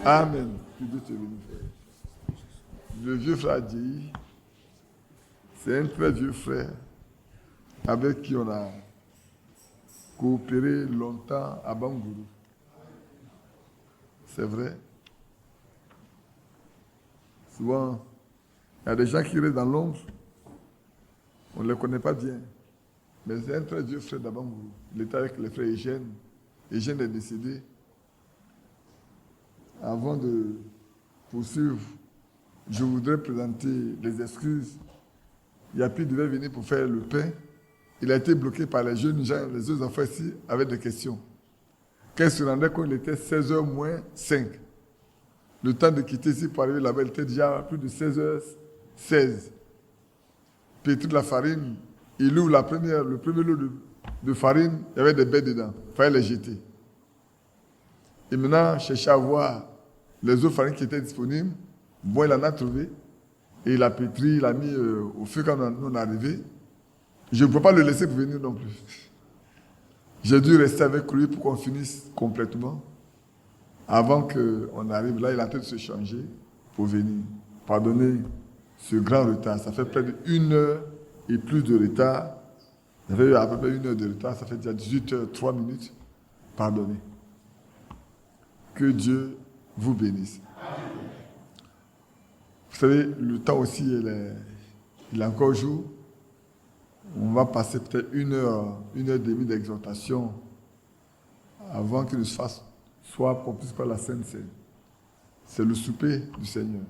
Amen. Que Dieu te bénisse, frère. Le vieux frère Adjei, c'est un très vieux frère avec qui on a coopéré longtemps à Bangourou. C'est vrai. Souvent, il y a des gens qui restent dans l'ombre, on ne les connaît pas bien. Mais c'est un très vieux frère d'Abangourou. Il était avec le frère Eugène. Eugène est décédé. Avant de poursuivre, je voudrais présenter les excuses. Yapi devait venir pour faire le pain. Il a été bloqué par les jeunes gens, les autres enfants ici, avec des questions. Quand il se rendait compte, il était 16h moins 5. Le temps de quitter ici pour arriver là-bas, il était déjà plus de 16h16. Pétrir de la farine, il ouvre le premier lot de farine, il y avait des baies dedans. Il fallait les jeter. Et maintenant, chercher à voir les autres farines qui étaient disponibles. Bon, il en a trouvé. Et il a pétri, il a mis au feu quand on est arrivé. Je ne peux pas le laisser pour venir non plus. J'ai dû rester avec lui pour qu'on finisse complètement. Avant qu'on arrive là, il a en train de se changer pour venir. Pardonnez ce grand retard. Ça fait près d'1 heure et plus de retard. Ça fait à peu près 1 heure de retard. Ça fait déjà 18h03. Pardonnez. Que Dieu vous bénisse. Vous savez, le temps aussi, il est encore jour. On va passer peut-être 1 heure, 1 heure et demie d'exhortation avant qu'il ne se fasse soit qu'on puisse faire la Sainte Seine. C'est le souper du Seigneur.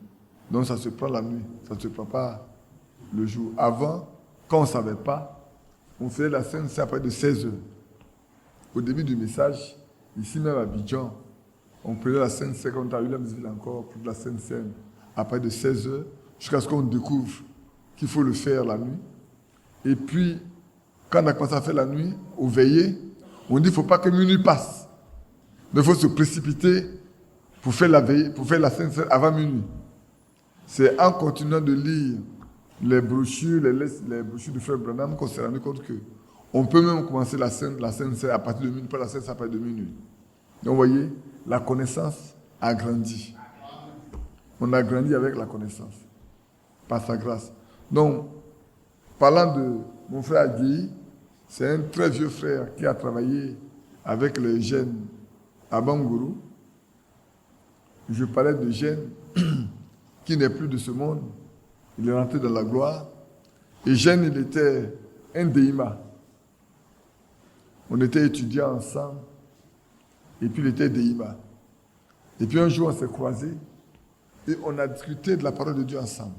Donc ça se prend la nuit, ça ne se prend pas le jour. Avant, quand on ne savait pas, on faisait la Sainte Seine après de 16 heures. Au début du message, ici même à Abidjan, on prenait la Sainte Seine, quand on a eu la musique encore, pour la Sainte Seine, après de 16 heures, jusqu'à ce qu'on découvre qu'il faut le faire la nuit. Et puis, quand on a commencé à faire la nuit, au veillée, on dit qu'il ne faut pas que minuit passe. Il faut se précipiter pour faire la veillée, pour faire la Sainte Seine avant minuit. C'est en continuant de lire les brochures, les brochures du frère Branham qu'on s'est rendu compte qu'on peut même commencer la Sainte Seine à partir de minuit, pas la Sainte Seine à partir de minuit. Donc, vous voyez, la connaissance a grandi. On a grandi avec la connaissance, par sa grâce. Donc, parlant de mon frère Adjei, c'est un très vieux frère qui a travaillé avec les jeunes à Bangourou. Je parlais de Gênes, qui n'est plus de ce monde. Il est rentré dans la gloire. Et Gênes, il était un déima. On était étudiants ensemble. Et puis il était déima. Et puis un jour, on s'est croisés. Et on a discuté de la parole de Dieu ensemble.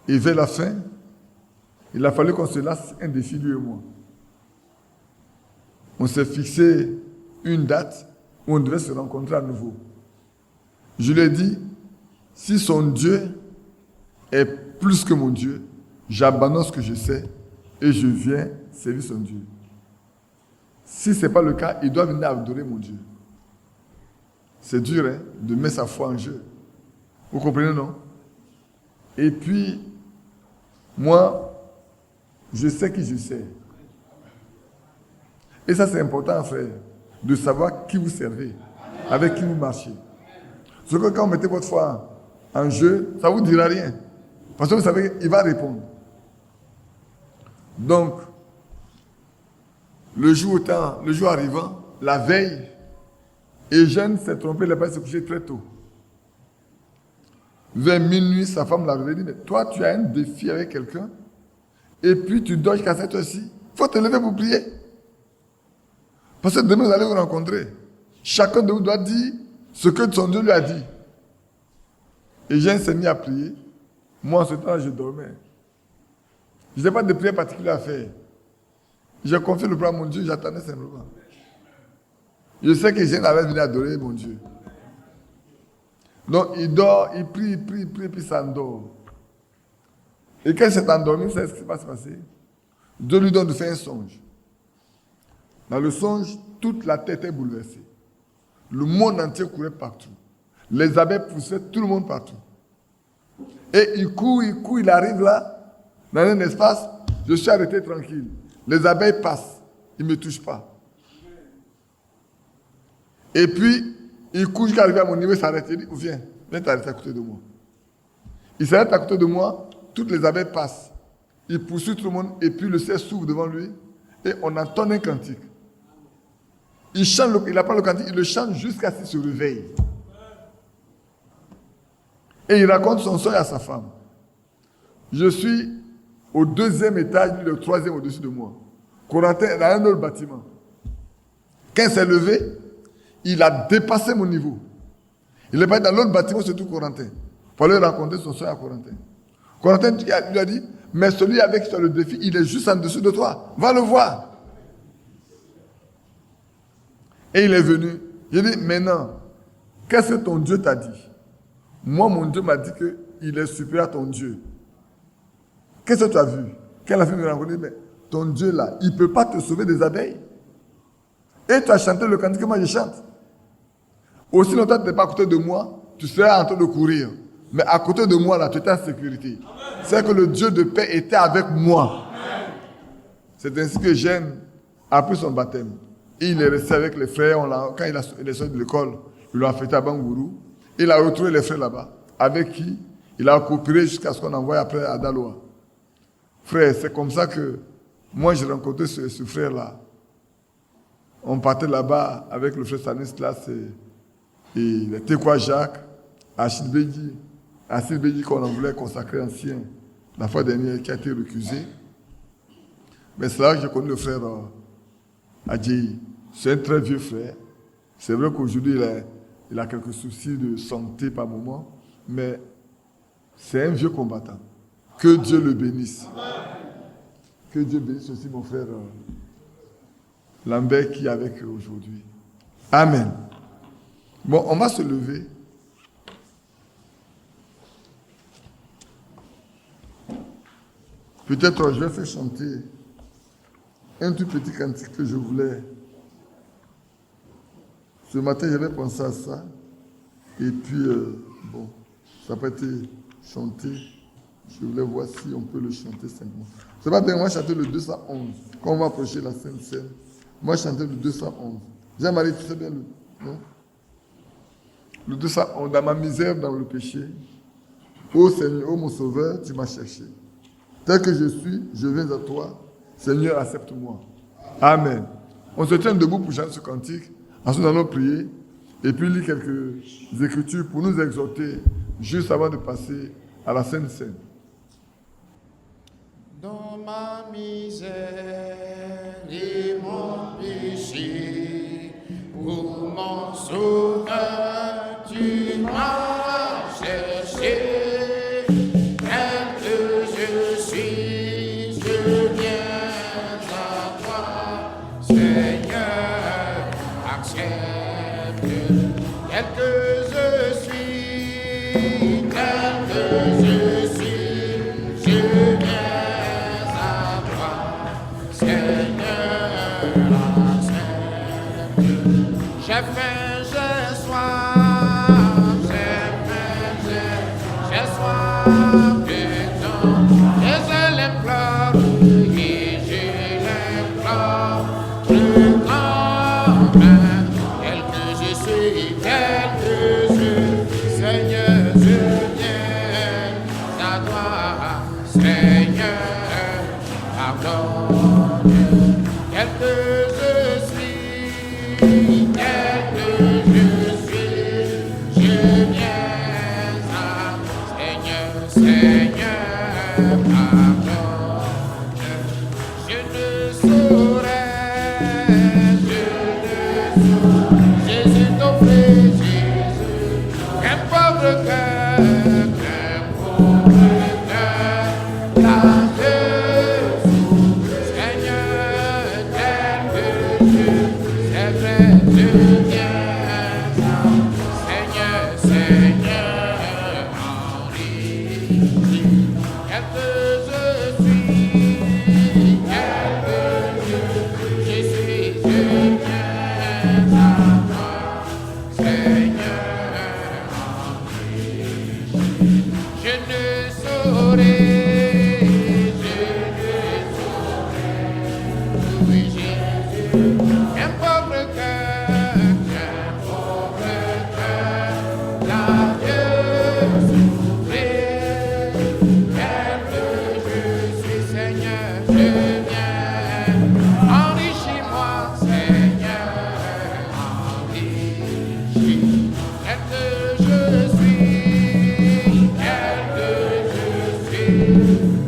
Et vers la fin, il a fallu qu'on se lasse un défi, lui et moi. On s'est fixé une date où on devait se rencontrer à nouveau. Je lui ai dit, si son Dieu est plus que mon Dieu, j'abandonne ce que je sais et je viens servir son Dieu. Si ce n'est pas le cas, il doit venir adorer mon Dieu. C'est dur, hein, de mettre sa foi en jeu. Vous comprenez, non? Et puis, moi, je sais qui je sais. Et ça, c'est important, frère, de savoir qui vous servez, avec qui vous marchez. Parce que quand vous mettez votre foi en jeu, ça ne vous dira rien. Parce que vous savez qu'il va répondre. Donc, le jour arrivant, la veille, Eugène s'est trompé, il n'est pas se coucher très tôt. Vers minuit, sa femme l'a réveillé, mais toi, tu as un défi avec quelqu'un, et puis tu dors jusqu'à cette heure-ci. Il faut te lever pour prier. Parce que demain, vous allez vous rencontrer. Chacun de vous doit dire ce que son Dieu lui a dit. Eugène s'est mis à prier. Moi, en ce temps-là, je dormais. Je n'ai pas de prière particulière à faire. J'ai confié le plan à mon Dieu, j'attendais simplement. Je sais qu'Eugène allait venir adorer mon Dieu. Donc, il dort, il prie, puis ça s'endort. Et quand il s'est endormi, vous savez ce qui va se passer? Dieu lui donne de faire un songe. Dans le songe, toute la tête est bouleversée. Le monde entier courait partout. Les abeilles poussaient tout le monde partout. Et il court, il arrive là, dans un espace, je suis arrêté tranquille. Les abeilles passent, ils ne me touchent pas. Et puis, Il court jusqu'à arriver à mon niveau, il s'arrête. Il dit, viens t'arrêter à côté de moi. Il s'arrête à côté de moi, toutes les abeilles passent. Il poursuit tout le monde et puis le ciel s'ouvre devant lui et on entend un cantique. Il chante, il apprend le cantique, il le chante jusqu'à ce qu'il se réveille. Et il raconte son songe à sa femme. Je suis au 2e étage, lui le 3e au-dessus de moi. Corentin est dans un autre bâtiment. Quand il s'est levé, il a dépassé mon niveau. Il est pas dans l'autre bâtiment, surtout Corentin. Pour aller raconter son songe à Corentin. Corentin lui a dit, mais celui avec qui tu as le défi, il est juste en dessous de toi. Va le voir. Et il est venu. Il dit, maintenant, qu'est-ce que ton Dieu t'a dit? Moi, mon Dieu m'a dit qu'il est supérieur à ton Dieu. Qu'est-ce que tu as vu? Quand la fille me rencontre, mais ton Dieu là, il ne peut pas te sauver des abeilles. Et tu as chanté le cantique que moi je chante. Aussi longtemps que tu n'es pas à côté de moi, tu seras en train de courir. Mais à côté de moi là, tu étais en sécurité. C'est que le Dieu de paix était avec moi. Amen. C'est ainsi que Jeanne a pris son baptême. Et il est resté avec les frères. Quand il est sorti de l'école, il l'a affecté à Bangourou. Il a retrouvé les frères là-bas, avec qui il a coopéré jusqu'à ce qu'on envoie après à Daloa. Frère, c'est comme ça que moi j'ai rencontré ce frère-là. On partait là-bas avec le frère Stanislas et le Tekwa Jacques, Achille Bédi qu'on en voulait consacrer ancien la fois dernière qui a été recusé. Mais c'est là que j'ai connu le frère Adjei. C'est un très vieux frère. C'est vrai qu'aujourd'hui il a quelques soucis de santé par moment, mais c'est un vieux combattant. Que Dieu le bénisse. Que Dieu bénisse aussi mon frère Lambert qui est avec eux aujourd'hui. Amen. Bon, on va se lever. Peut-être je vais faire chanter un tout petit cantique que je voulais. Ce matin, j'avais pensé à ça. Et puis, bon, ça n'a pas été chanté. Je voulais voir si on peut le chanter simplement. C'est pas bien, on va chanter le 211. Quand on va approcher la Sainte Seine, on va chanter le 211. Jean-Marie, tu sais bien non? Le 211, dans ma misère, dans le péché. Ô Seigneur, ô mon Sauveur, tu m'as cherché. Tel que je suis, je viens à toi. Seigneur, accepte-moi. Amen. On se tient debout pour chanter ce cantique. Ensuite, nous allons prier. Et puis, lire quelques écritures pour nous exhorter juste avant de passer à la Sainte Seine. Dans ma misère et mon péché, pour mon sauveur, tu m'as cherché. Tel que je suis, je viens à toi. Seigneur, accepte. Tel que je suis, tel que je suis, je viens. J'ai faim, j'ai soif, j'ai soif de ton, et je l'implore, et je l'implore, je t'emmène, tel que je suis, tel que je, Seigneur, je viens à toi, Seigneur, pardonne, tel que je suis. Enrichis-moi, Seigneur, enrichis. Tel que je suis,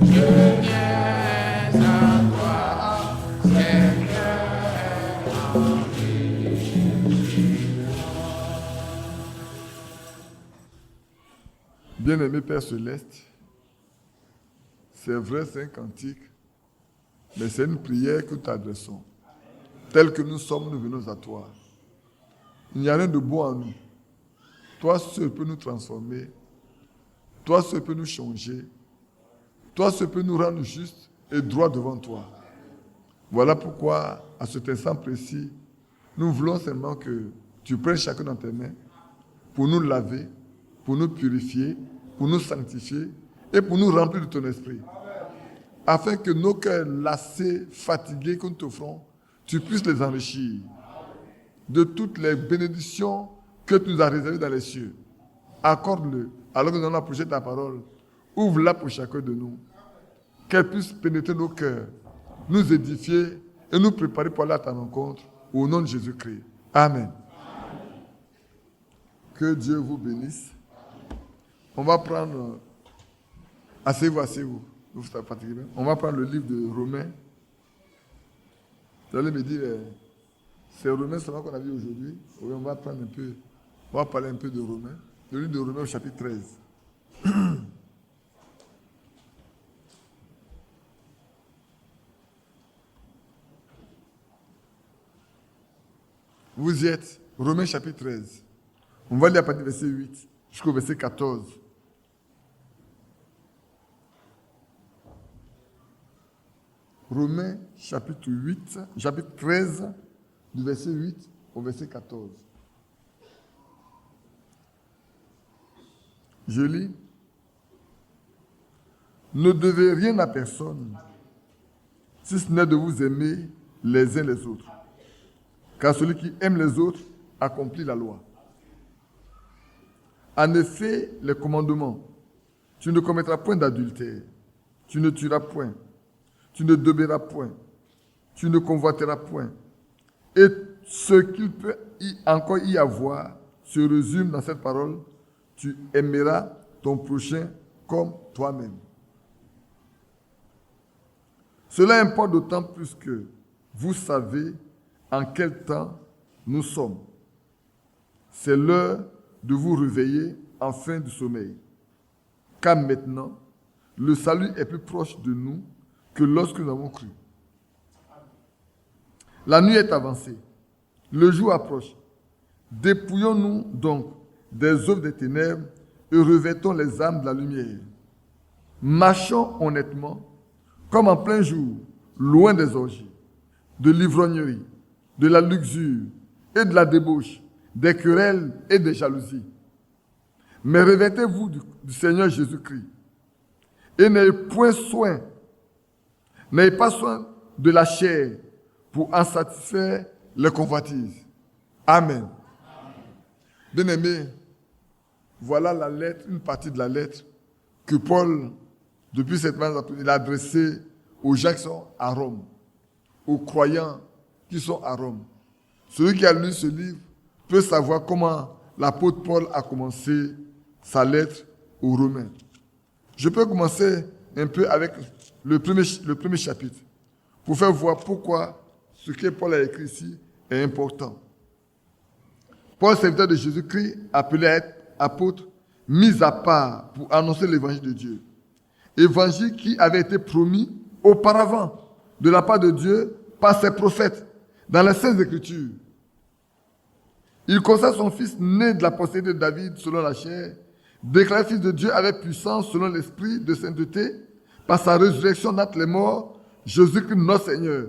je viens à toi, Seigneur, enrichis. Bien-aimé Père Céleste, c'est vrai, c'est un cantique, mais c'est une prière que nous t'adressons. Tel que nous sommes, nous venons à toi. Il n'y a rien de beau en nous. Toi seul peux nous transformer. Toi seul peux nous changer. Toi seul peux nous rendre justes et droits devant toi. Voilà pourquoi, à cet instant précis, nous voulons seulement que tu prennes chacun dans tes mains pour nous laver, pour nous purifier, pour nous sanctifier et pour nous remplir de ton esprit. Afin que nos cœurs lassés, fatigués que nous t'offrons, tu puisses les enrichir de toutes les bénédictions que tu nous as réservées dans les cieux. Accorde-le, alors que nous allons approcher ta parole. Ouvre-la pour chacun de nous. Qu'elle puisse pénétrer nos cœurs, nous édifier et nous préparer pour aller à ta rencontre. Au nom de Jésus-Christ. Amen. Que Dieu vous bénisse. On va prendre... Asseyez-vous. Vous êtes fatigué. On va prendre le livre de Romains. Vous allez me dire, c'est Romains seulement qu'on a vu aujourd'hui. Oui, on va prendre un peu, on va parler un peu de Romains. Le livre de Romains au chapitre 13. Vous y êtes, Romains chapitre 13. On va lire à partir du verset 8 jusqu'au verset 14. Romains chapitre 13, du verset 8 au verset 14. Je lis. Ne devez rien à personne, si ce n'est de vous aimer les uns les autres. Car celui qui aime les autres accomplit la loi. En effet, les commandements, tu ne commettras point d'adultère, tu ne tueras point, tu ne déobéiras point, tu ne convoiteras point. Et ce qu'il peut encore y avoir se résume dans cette parole, tu aimeras ton prochain comme toi-même. Cela importe d'autant plus que vous savez en quel temps nous sommes. C'est l'heure de vous réveiller en fin du sommeil. Car maintenant, le salut est plus proche de nous que lorsque nous avons cru. La nuit est avancée, le jour approche. Dépouillons-nous donc des œuvres des ténèbres et revêtons les âmes de la lumière. Marchons honnêtement, comme en plein jour, loin des orgies, de l'ivrognerie, de la luxure et de la débauche, des querelles et des jalousies. Mais revêtez-vous du Seigneur Jésus-Christ et n'ayez pas soin de la chair pour en satisfaire les convoitises. Amen. Bien-aimés, voilà la lettre, une partie de la lettre que Paul, depuis cette manière, il a adressée aux gens qui sont à Rome, aux croyants qui sont à Rome. Celui qui a lu ce livre peut savoir comment l'apôtre Paul a commencé sa lettre aux Romains. Je peux commencer un peu avec le premier chapitre pour faire voir pourquoi ce que Paul a écrit ici est important. Paul, serviteur de Jésus-Christ, appelé à être apôtre, mis à part pour annoncer l'évangile de Dieu. Évangile qui avait été promis auparavant de la part de Dieu par ses prophètes dans les Saintes Écritures. Il concerne son fils né de la postérité de David selon la chair, déclaré fils de Dieu avec puissance selon l'esprit de sainteté, par sa résurrection d'entre les morts, Jésus-Christ notre Seigneur.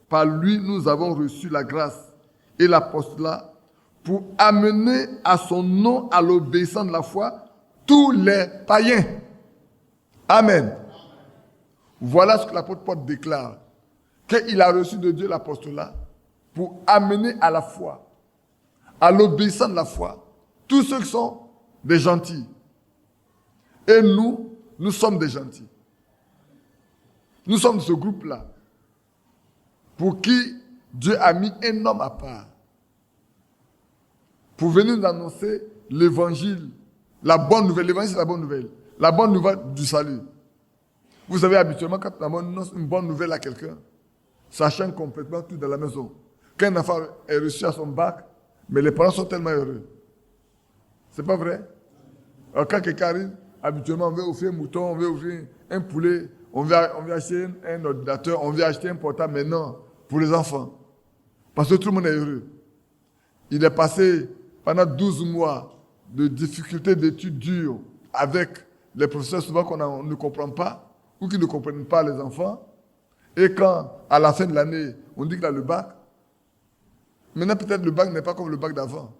Par lui, nous avons reçu la grâce et l'apostolat pour amener à son nom, à l'obéissance de la foi, tous les païens. Amen. Voilà ce que l'apôtre Paul déclare, qu'il a reçu de Dieu l'apostolat pour amener à la foi, à l'obéissance de la foi, tous ceux qui sont des gentils. Et nous sommes des gentils. Nous sommes de ce groupe-là. pour qui Dieu a mis un homme à part pour venir nous annoncer l'évangile, la bonne nouvelle. L'évangile, c'est la bonne nouvelle. La bonne nouvelle du salut. Vous savez, habituellement, quand on annonce une bonne nouvelle à quelqu'un, ça change complètement tout dans la maison. Quand un enfant est reçu à son bac, mais les parents sont tellement heureux. C'est pas vrai? Alors, quand quelqu'un arrive, habituellement, on veut offrir un mouton, on veut offrir un poulet, on veut acheter un ordinateur, on veut acheter un portable maintenant pour les enfants. Parce que tout le monde est heureux. Il est passé pendant 12 mois de difficultés d'études dures avec les professeurs souvent qu'on ne comprend pas ou qui ne comprennent pas les enfants. Et quand, à la fin de l'année, on dit qu'il a le bac, maintenant peut-être le bac n'est pas comme le bac d'avant.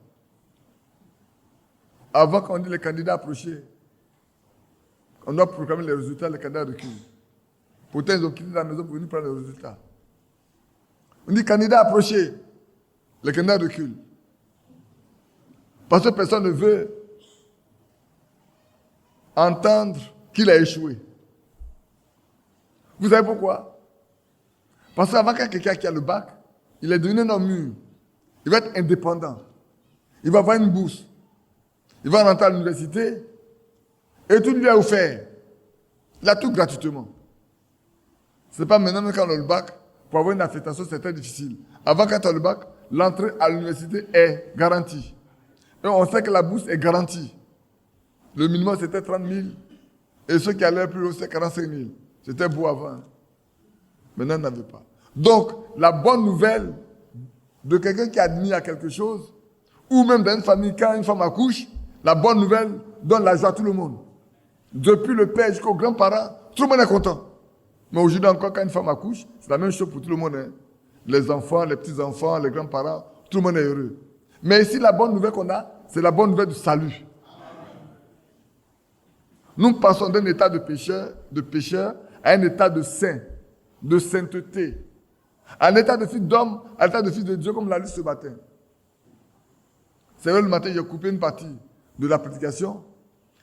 Avant, quand on dit les candidats approchés, on doit proclamer les résultats, les candidats reculent. Pourtant, ils ont quitté la maison pour venir prendre les résultats. On dit candidat approché, les candidats reculent. Parce que personne ne veut entendre qu'il a échoué. Vous savez pourquoi? Parce qu'avant, quand quelqu'un qui a le bac, il est devenu un homme mûr. Il va être indépendant. Il va avoir une bourse. Il va rentrer à l'université et tout lui est offert. Il a tout gratuitement. Ce n'est pas maintenant quand on a le bac, pour avoir une affectation, c'est très difficile. Avant, quand on a le bac, l'entrée à l'université est garantie. Et on sait que la bourse est garantie. Le minimum, c'était 30 000. Et ceux qui allaient plus haut, c'était 45 000. C'était beau avant. Maintenant, on n'avait pas. Donc, la bonne nouvelle de quelqu'un qui admire à quelque chose, ou même dans une famille, quand une femme accouche, la bonne nouvelle donne la joie à tout le monde. Depuis le père jusqu'aux grands-parents, tout le monde est content. Mais aujourd'hui encore, quand une femme accouche, c'est la même chose pour tout le monde. Hein. Les enfants, les petits-enfants, les grands-parents, tout le monde est heureux. Mais ici, la bonne nouvelle qu'on a, c'est la bonne nouvelle du salut. Nous passons d'un état de pécheur à un état de saint, de sainteté. À un état de fils d'homme, à un état de fils de Dieu, comme l'a lu ce matin. C'est vrai, le matin, j'ai coupé une partie de la prédication.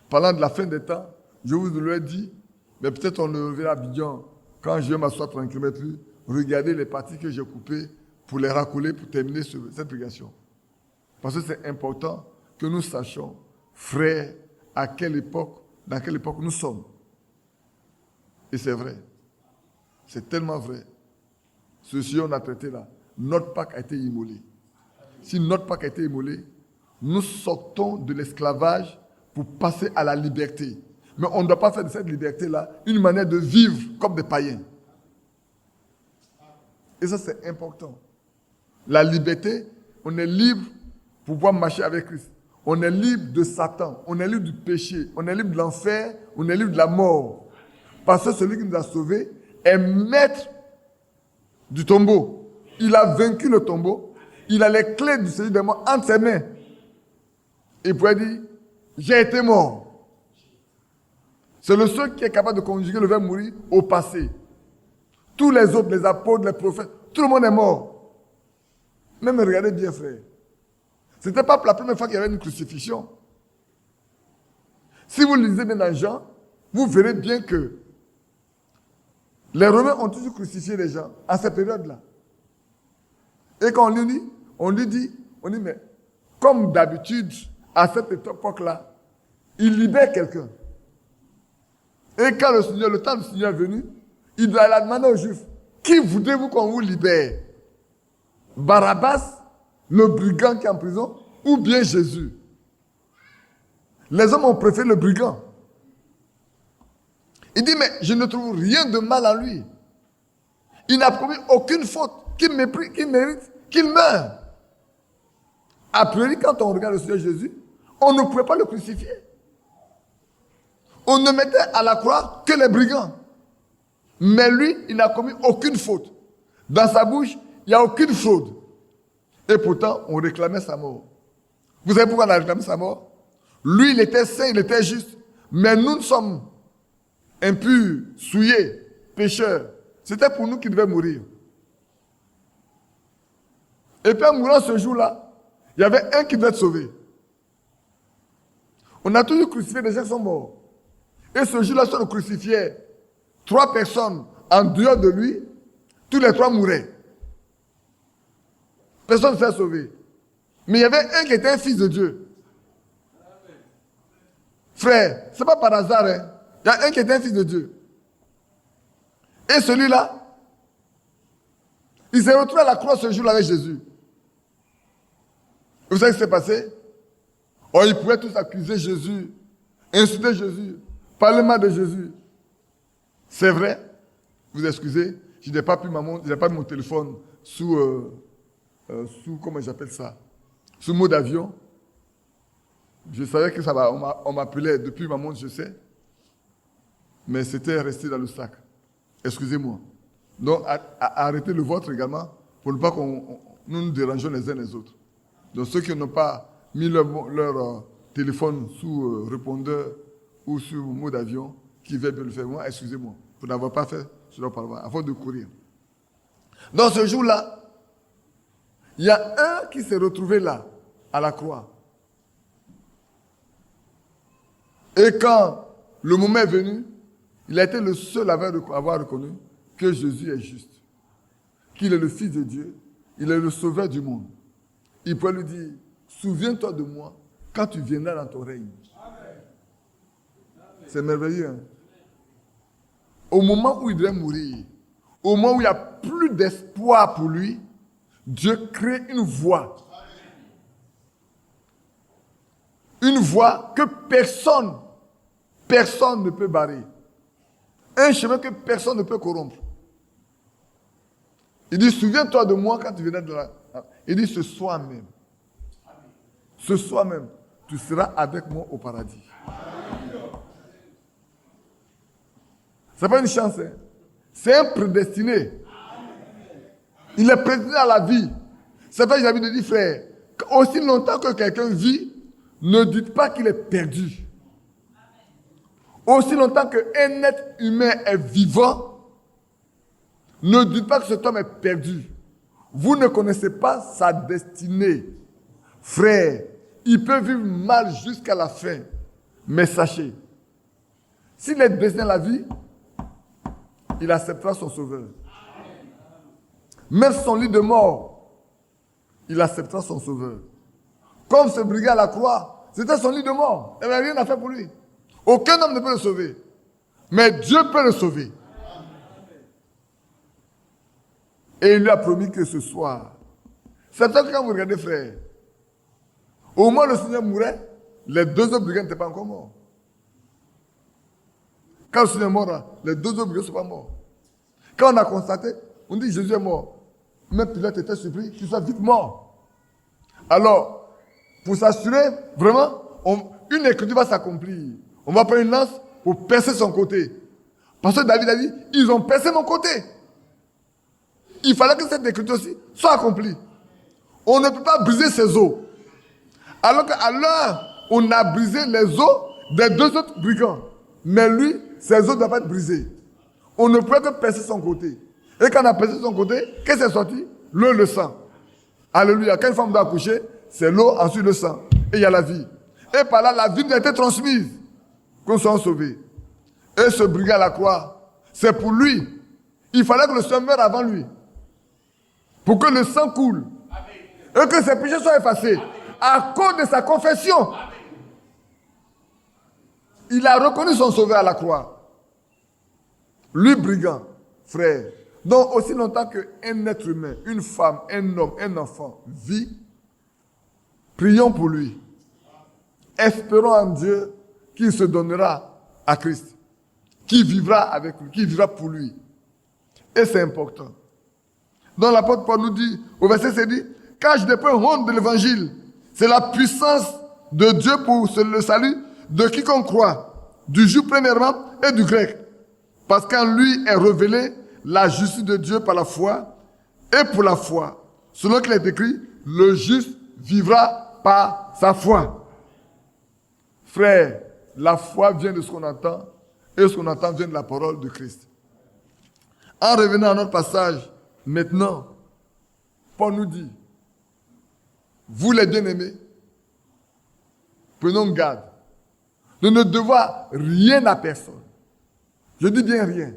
Parlant de la fin des temps, je vous l'ai dit, mais peut-être on le verra à Abidjan, quand je vais m'asseoir tranquillement plus, regardez les parties que j'ai coupées pour les racouler, pour terminer cette prédication. Parce que c'est important que nous sachions, frères, dans quelle époque nous sommes. Et c'est vrai. C'est tellement vrai. Ceci, on a traité là. Notre Pâque a été immolé. Si notre Pâque a été immolé, nous sortons de l'esclavage pour passer à la liberté. Mais on ne doit pas faire de cette liberté-là une manière de vivre comme des païens. Et ça, c'est important. La liberté, on est libre pour pouvoir marcher avec Christ. On est libre de Satan, on est libre du péché, on est libre de l'enfer, on est libre de la mort. Parce que celui qui nous a sauvés est maître du tombeau. Il a vaincu le tombeau. Il a les clés du Seigneur des morts entre ses mains. Il pourrait dire, j'ai été mort. C'est le seul qui est capable de conjuguer le verbe mourir au passé. Tous les autres, les apôtres, les prophètes, tout le monde est mort. Même regardez bien, frère. Ce n'était pas la première fois qu'il y avait une crucifixion. Si vous lisez bien dans Jean, vous verrez bien que les Romains ont toujours crucifié les gens à cette période-là. Et quand on lui dit, mais comme d'habitude, à cette époque-là, il libère quelqu'un. Et quand le temps du Seigneur est venu, il a demandé aux Juifs, qui voudrez-vous qu'on vous libère? Barabbas, le brigand qui est en prison, ou bien Jésus? Les hommes ont préféré le brigand. Il dit, mais je ne trouve rien de mal en lui. Il n'a commis aucune faute qui mérite qu'il meure. A priori, quand on regarde le Seigneur Jésus, on ne pouvait pas le crucifier. On ne mettait à la croix que les brigands. Mais lui, il n'a commis aucune faute. Dans sa bouche, il n'y a aucune fraude. Et pourtant, on réclamait sa mort. Vous savez pourquoi on a réclamé sa mort? Lui, il était saint, il était juste. Mais nous sommes impurs, souillés, pécheurs. C'était pour nous qu'il devait mourir. Et puis en mourant ce jour-là, il y avait un qui devait être sauvé. On a toujours crucifié des gens qui sont morts. Et ce jour-là, si on crucifiait 3 personnes en dehors de lui, tous les 3 mouraient. Personne ne s'est sauvé. Mais il y avait un qui était un fils de Dieu. Frère, ce n'est pas par hasard. Hein. Il y a un qui était un fils de Dieu. Et celui-là, il s'est retrouvé à la croix ce jour-là avec Jésus. Vous savez ce qui s'est passé? Oh, ils pouvaient tous accuser Jésus, insulter Jésus, parler mal de Jésus. C'est vrai, vous excusez, je n'ai pas mis mon téléphone sous comment j'appelle ça, sous mode avion. Je savais que ça va, on m'appelait depuis ma montre, je sais. Mais c'était resté dans le sac. Excusez-moi. Donc, arrêtez le vôtre également pour ne pas qu'on nous dérangeons les uns les autres. Donc, ceux qui n'ont pas mis leur téléphone sous répondeur ou sous mode avion, qui veulent bien le faire, moi, excusez-moi, pour n'avoir pas fait cela auparavant, avant de courir. Dans ce jour-là, il y a un qui s'est retrouvé là, à la croix. Et quand le moment est venu, il a été le seul à avoir reconnu que Jésus est juste, qu'il est le Fils de Dieu, il est le Sauveur du monde. Il peut lui dire, souviens-toi de moi quand tu viendras dans ton règne. C'est merveilleux. Hein? Au moment où il devait mourir, au moment où il n'y a plus d'espoir pour lui, Dieu crée une voie. Une voie que personne ne peut barrer. Un chemin que personne ne peut corrompre. Il dit, souviens-toi de moi quand tu viendras de la... Il dit, ce soir même, tu seras avec moi au paradis. Ce n'est pas une chance. Hein? C'est un prédestiné. Il est prédestiné à la vie. C'est pas que j'ai envie de dire, frère, aussi longtemps que quelqu'un vit, ne dites pas qu'il est perdu. Aussi longtemps qu'un être humain est vivant, ne dites pas que cet homme est perdu. Vous ne connaissez pas sa destinée. Frère, il peut vivre mal jusqu'à la fin. Mais sachez, s'il est destiné à la vie, il acceptera son sauveur. Même son lit de mort, il acceptera son sauveur. Comme ce brigand à la croix, c'était son lit de mort. Il n'y avait rien à faire pour lui. Aucun homme ne peut le sauver. Mais Dieu peut le sauver. Et il lui a promis que ce soir, c'est pour ça que quand vous regardez, frère, au moment où le Seigneur mourait, les deux autres brigands n'étaient pas encore morts. Quand le Seigneur est mort, les deux autres brigands ne sont pas morts. Quand on a constaté, on dit Jésus est mort. Même Pilate était surpris qu'il soit vite mort. Alors, pour s'assurer, vraiment, une écriture va s'accomplir. On va prendre une lance pour percer son côté. Parce que David a dit, ils ont percé mon côté. Il fallait que cette écriture aussi soit accomplie. On ne peut pas briser ses os. Alors qu'à l'heure, on a brisé les os des deux autres brigands. Mais lui, ses os ne doivent pas être brisés. On ne peut que percer son côté. Et quand on a percé son côté, qu'est-ce qui est sorti? L'eau et le sang. Alléluia. Quand une femme doit accoucher, c'est l'eau, ensuite le sang. Et il y a la vie. Et par là, la vie nous a été transmise. Qu'on soit sauvés. Et ce brigand à la croix, c'est pour lui. Il fallait que le Seigneur meure avant lui. Pour que le sang coule. Et que ses péchés soient effacés. À cause de sa confession. Il a reconnu son sauveur à la croix. Lui, brigand, frère. Donc, aussi longtemps qu'un être humain, une femme, un homme, un enfant vit, prions pour lui. Espérons en Dieu qu'il se donnera à Christ. Qui vivra avec lui, qui vivra pour lui. Et c'est important. Donc l'apôtre Paul nous dit, au verset 7 dit, car je n'ai pas honte de l'évangile. C'est la puissance de Dieu pour le salut de quiconque croit, du juif premièrement et du grec. Parce qu'en lui est révélée la justice de Dieu par la foi et pour la foi. Selon qu'il est écrit, le juste vivra par sa foi. Frère, la foi vient de ce qu'on entend et ce qu'on entend vient de la parole de Christ. En revenant à notre passage, maintenant, Paul nous dit, vous les bien-aimés, prenons garde de ne devoir rien à personne. Je dis bien rien.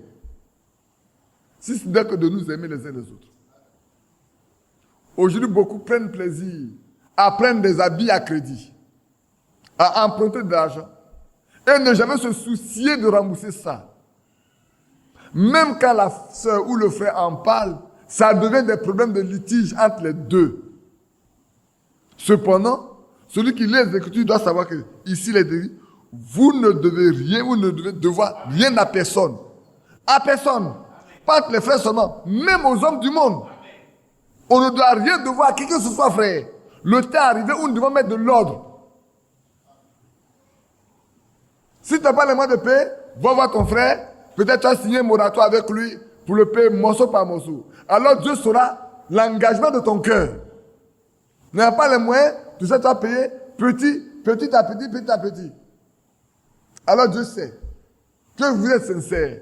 Si ce n'est que de nous aimer les uns les autres. Aujourd'hui, beaucoup prennent plaisir à prendre des habits à crédit, à emprunter de l'argent, et ne jamais se soucier de rembourser ça. Même quand la sœur ou le frère en parle, ça devient des problèmes de litige entre les deux. Cependant, celui qui lit les Écritures doit savoir que ici, il est dit, vous ne devez rien, vous ne devez devoir rien à personne. À personne. Pas entre les frères seulement, même aux hommes du monde. On ne doit rien devoir à qui que ce soit, frère. Le temps est arrivé où nous devons mettre de l'ordre. Si tu n'as pas les moyens de payer, va voir ton frère. Peut-être tu as signé un moratoire avec lui pour le payer morceau par morceau. Alors Dieu saura l'engagement de ton cœur. Tu n'as pas les moyens, tu sais, tu vas payer petit à petit. Alors Dieu sait que vous êtes sincère.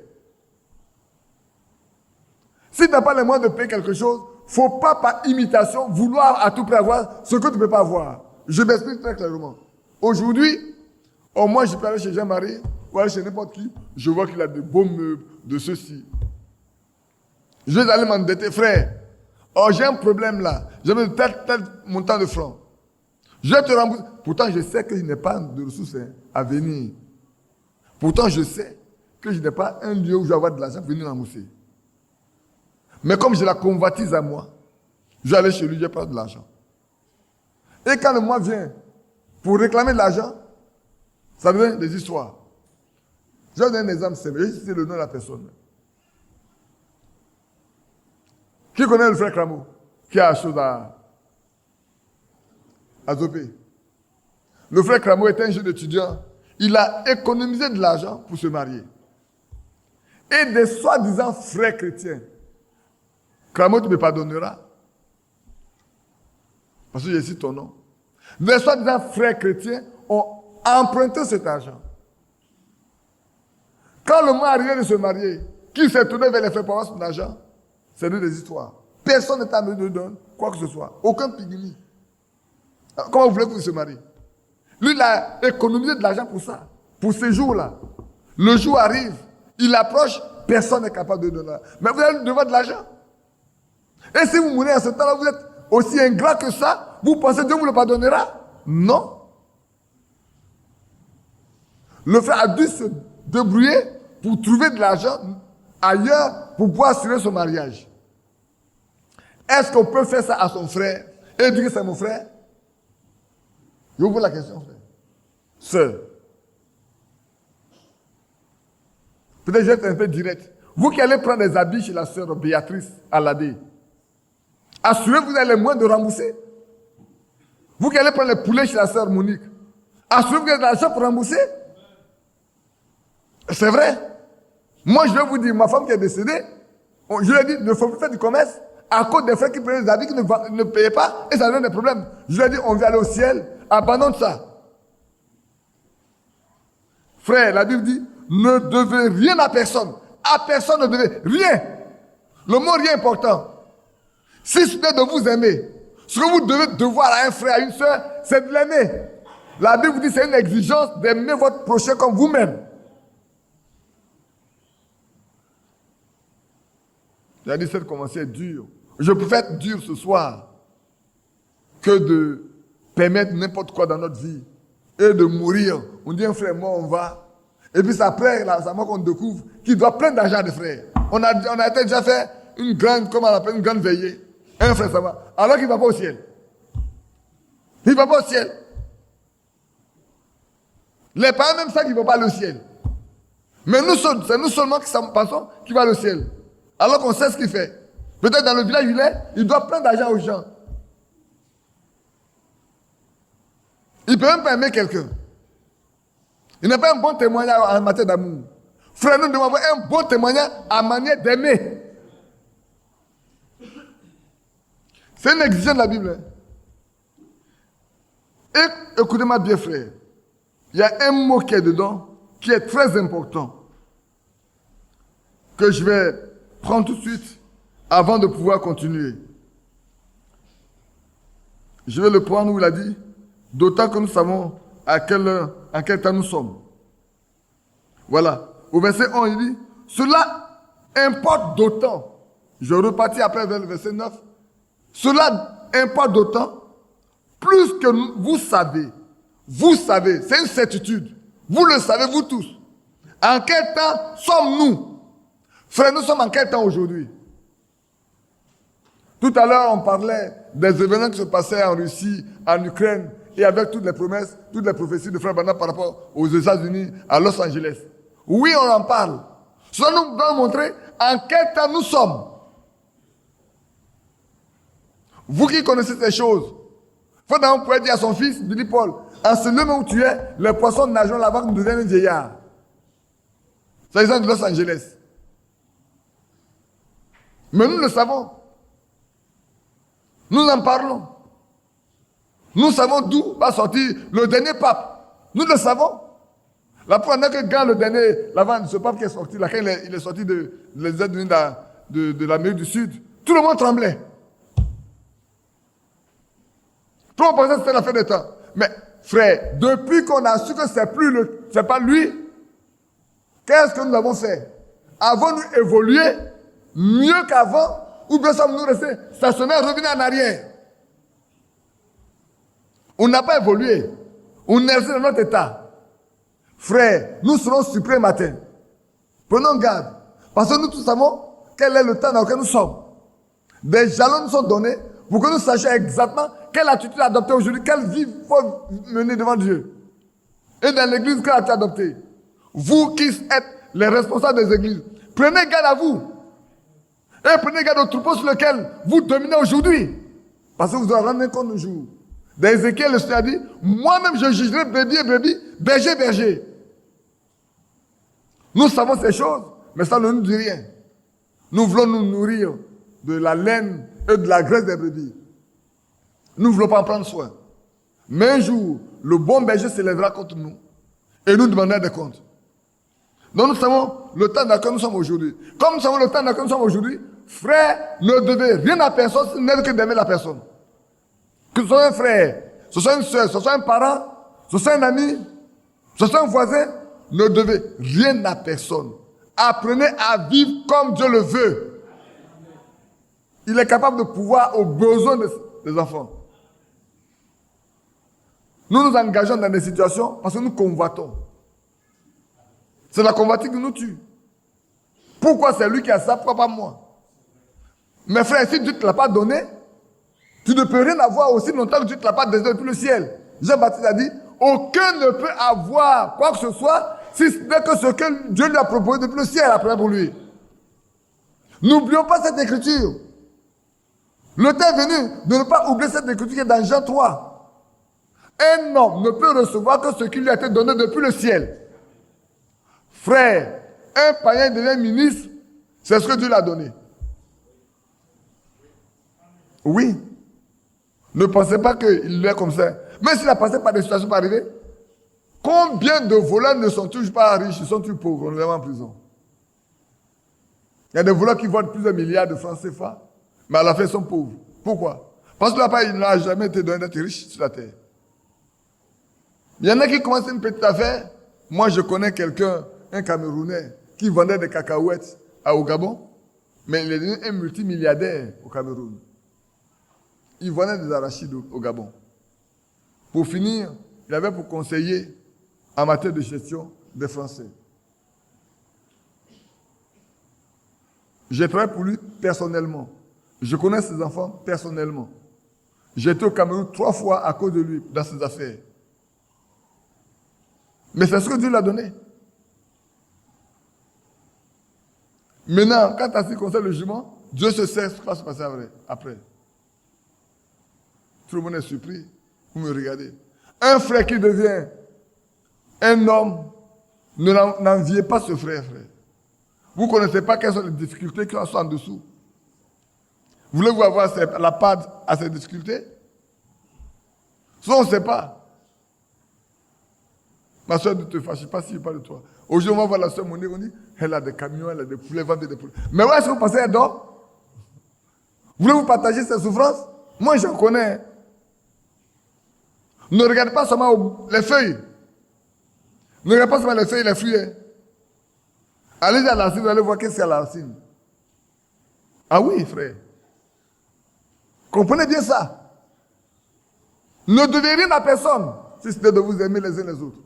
Si tu n'as pas les moyens de payer quelque chose, il ne faut pas par imitation vouloir à tout prix avoir ce que tu ne peux pas avoir. Je m'explique très clairement. Aujourd'hui, au moins je peux aller chez Jean-Marie ou aller chez n'importe qui, je vois qu'il a de beaux meubles, de ceci. Je vais aller m'endetter, frère. Oh, j'ai un problème là. J'ai besoin de tel montant de francs. Je vais te rembourser. Pourtant, je sais que je n'ai pas de ressources à venir. Pourtant, je sais que je n'ai pas un lieu où je vais avoir de l'argent pour venir rembourser. Mais comme j'ai la convoitise à moi, je vais aller chez lui, je vais prendre de l'argent. Et quand le mois vient pour réclamer de l'argent, ça devient des histoires. Je vais donner un exemple simple. Je vais citer le nom de la personne. Qui connaît le frère Cramo? Qui a chose à Zopé? Le frère Cramo était un jeune étudiant. Il a économisé de l'argent pour se marier. Et des soi-disant frères chrétiens. Cramo, tu me pardonneras. Parce que j'ai cité ton nom. Des soi-disant frères chrétiens ont emprunté cet argent. Quand le mois arrivé de se marier, qui s'est tourné vers les frères pour avoir son argent? C'est des histoires. Personne n'est en mesure de donner quoi que ce soit. Aucun pygmy. Comment vous voulez que vous se mariez? Lui, il a économisé de l'argent pour ça. Pour ces jours-là. Le jour arrive, il approche, personne n'est capable de donner. Mais vous avez le devoir de l'argent. Et si vous mourrez à ce temps-là, vous êtes aussi ingrat que ça, vous pensez que Dieu vous le pardonnera? Non. Le frère a dû se débrouiller pour trouver de l'argent ailleurs pour pouvoir assurer son mariage. Est-ce qu'on peut faire ça à son frère et dire que c'est mon frère? Je vous pose la question, frère. Sœur. Peut-être que je vais être un peu direct. Vous qui allez prendre des habits chez la sœur Béatrice Aladé, assurez-vous que vous avez les moyens de rembourser. Vous qui allez prendre les poulets chez la sœur Monique, assurez-vous que vous avez de l'argent pour rembourser. C'est vrai. Moi, je vais vous dire, ma femme qui est décédée, je lui ai dit, ne faut plus faire du commerce à cause des frères qui prenaient des habits qui ne payaient pas et ça donne des problèmes. Je lui ai dit, on veut aller au ciel, abandonne ça. Frère, la Bible dit, ne devez rien à personne. À personne ne devez rien. Le mot rien est important. Si ce n'est de vous aimer, ce que vous devez devoir à un frère, à une soeur, c'est de l'aimer. La Bible vous dit, c'est une exigence d'aimer votre prochain comme vous-même. J'ai dit, cette commencée est dure. Je préfère être dur ce soir que de permettre n'importe quoi dans notre vie et de mourir. On dit, un frère mort, on va. Et puis c'est après, ça qu'on découvre qu'il doit plein d'argent de frères. On a déjà fait une grande, comment on appelle, une grande veillée. Un frère, ça va. Alors qu'il ne va pas au ciel. Il ne va pas au ciel. Les parents même savent qu'ils ne vont pas aller au ciel. Mais c'est nous seulement qui pensons qu'il va au ciel. Alors qu'on sait ce qu'il fait. Peut-être dans le village où il doit plein d'argent aux gens. Il ne peut même pas aimer quelqu'un. Il n'a pas un bon témoignage en matière d'amour. Frère, nous devons avoir un bon témoignage en manière d'aimer. C'est une exigence de la Bible. Et écoutez-moi bien, frère. Il y a un mot qui est dedans, qui est très important, que je vais prendre tout de suite avant de pouvoir continuer. Je vais le prendre où il a dit, d'autant que nous savons à quel temps nous sommes. Voilà. Au verset 1, il dit, cela importe d'autant. Je repartis après vers le verset 9. Cela importe d'autant, plus que vous savez, c'est une certitude. Vous le savez, vous tous. En quel temps sommes-nous? Frère, nous sommes en quel temps aujourd'hui? Tout à l'heure, on parlait des événements qui se passaient en Russie, en Ukraine, et avec toutes les promesses, toutes les prophéties de Frère Branham par rapport aux États-Unis, à Los Angeles. Oui, on en parle. Cela nous doit montrer en quel temps nous sommes. Vous qui connaissez ces choses, Frère Branham pouvait dire à son fils, Billy Paul, en ce lieu où tu es, les poissons nageant là-bas nous deviennent vieillards. C'est l'exemple de Los Angeles. Mais nous le savons. Nous en parlons. Nous savons d'où va sortir le dernier pape. Nous le savons. La première que quand le dernier, l'avant, ce pape qui est sorti, là, quand il est sorti des États-Unis de l'Amérique du Sud, tout le monde tremblait. Tout le monde pensait que c'était la fin des temps. Mais, frère, depuis qu'on a su que c'est pas lui, qu'est-ce que nous avons fait? Avons-nous évolué mieux qu'avant? Ou bien sommes-nous restés stationnés et revenus en arrière? On n'a pas évolué. On est resté dans notre état. Frère, nous serons surpris matin. Prenons garde. Parce que nous tous savons quel est le temps dans lequel nous sommes. Des jalons nous sont donnés pour que nous sachions exactement quelle attitude adopter aujourd'hui, quelle vie il faut mener devant Dieu. Et dans l'église, quelle attitude adopter? Vous qui êtes les responsables des églises, prenez garde à vous. Et prenez garde au troupeau sur lequel vous dominez aujourd'hui. Parce que vous allez rendre compte un jour. Dans Ézéchiel, le Seigneur a dit, moi-même je jugerai brebis et brebis, berger, berger. Nous savons ces choses, mais ça ne nous dit rien. Nous voulons nous nourrir de la laine et de la graisse des brebis. Nous ne voulons pas en prendre soin. Mais un jour, le bon berger se lèvera contre nous et nous demandera des comptes. Donc nous savons le temps dans lequel nous sommes aujourd'hui. Comme nous savons le temps dans lequel nous sommes aujourd'hui, frère, ne devez rien à personne, ce n'est que d'aimer la personne. Que ce soit un frère, ce soit une soeur, ce soit un parent, ce soit un ami, ce soit un voisin, ne devez rien à personne. Apprenez à vivre comme Dieu le veut. Il est capable de pouvoir aux besoins des enfants. Nous nous engageons dans des situations parce que nous convoitons. C'est la convoitise qui nous tue. Pourquoi c'est lui qui a ça, pourquoi pas moi? Mes frères, si Dieu ne te l'a pas donné, tu ne peux rien avoir aussi longtemps que Dieu ne te l'a pas donné depuis le ciel. Jean-Baptiste a dit, aucun ne peut avoir quoi que ce soit si ce n'est que ce que Dieu lui a proposé depuis le ciel après pour lui. N'oublions pas cette écriture. Le temps est venu de ne pas oublier cette écriture qui est dans Jean 3. Un homme ne peut recevoir que ce qui lui a été donné depuis le ciel. Frère, un païen devient ministre, c'est ce que Dieu lui a donné. Oui. Ne pensez pas qu'il est comme ça. Même s'il a passé par des situations pour arriver, combien de voleurs ne sont toujours pas riches, ils sont toujours pauvres, on les met en prison. Il y a des voleurs qui volent plusieurs milliards de francs CFA, mais à la fin ils sont pauvres. Pourquoi? Parce que il n'a jamais été donné d'être riche sur la terre. Il y en a qui commencent une petite affaire. Moi je connais quelqu'un, un Camerounais, qui vendait des cacahuètes au Gabon, mais il est devenu un multimilliardaire au Cameroun. Il vendait des arachides au Gabon. Pour finir, il avait pour conseiller en matière de gestion des Français. J'ai travaillé pour lui personnellement. Je connais ses enfants personnellement. J'ai été au Cameroun 3 fois à cause de lui dans ses affaires. Mais c'est ce que Dieu l'a donné. Maintenant, quand à ce qui concerne le jugement, Dieu se sait ce qui va se passer après. Tout le monde est surpris. Vous me regardez. Un frère qui devient un homme, n'enviez pas ce frère. Vous ne connaissez pas quelles sont les difficultés qui sont en dessous. Voulez-vous avoir la part à ces difficultés? Ça, on ne sait pas. Ma soeur, ne te fâche pas si je parle de toi. Aujourd'hui, on va voir la soeur Monique, on dit, elle a des camions, elle a des poulets, elle vend des poulets. Mais où est-ce que vous pensez, elle dort? Voulez-vous partager ses souffrances? Moi, j'en connais. Ne regardez pas seulement les feuilles. Ne regardez pas seulement les feuilles et les fruits. Allez à la racine, vous allez voir qu'est-ce qu'il y a à la racine. Ah oui, frère. Comprenez bien ça. Ne devez rien à personne, si c'était de vous aimer les uns les autres.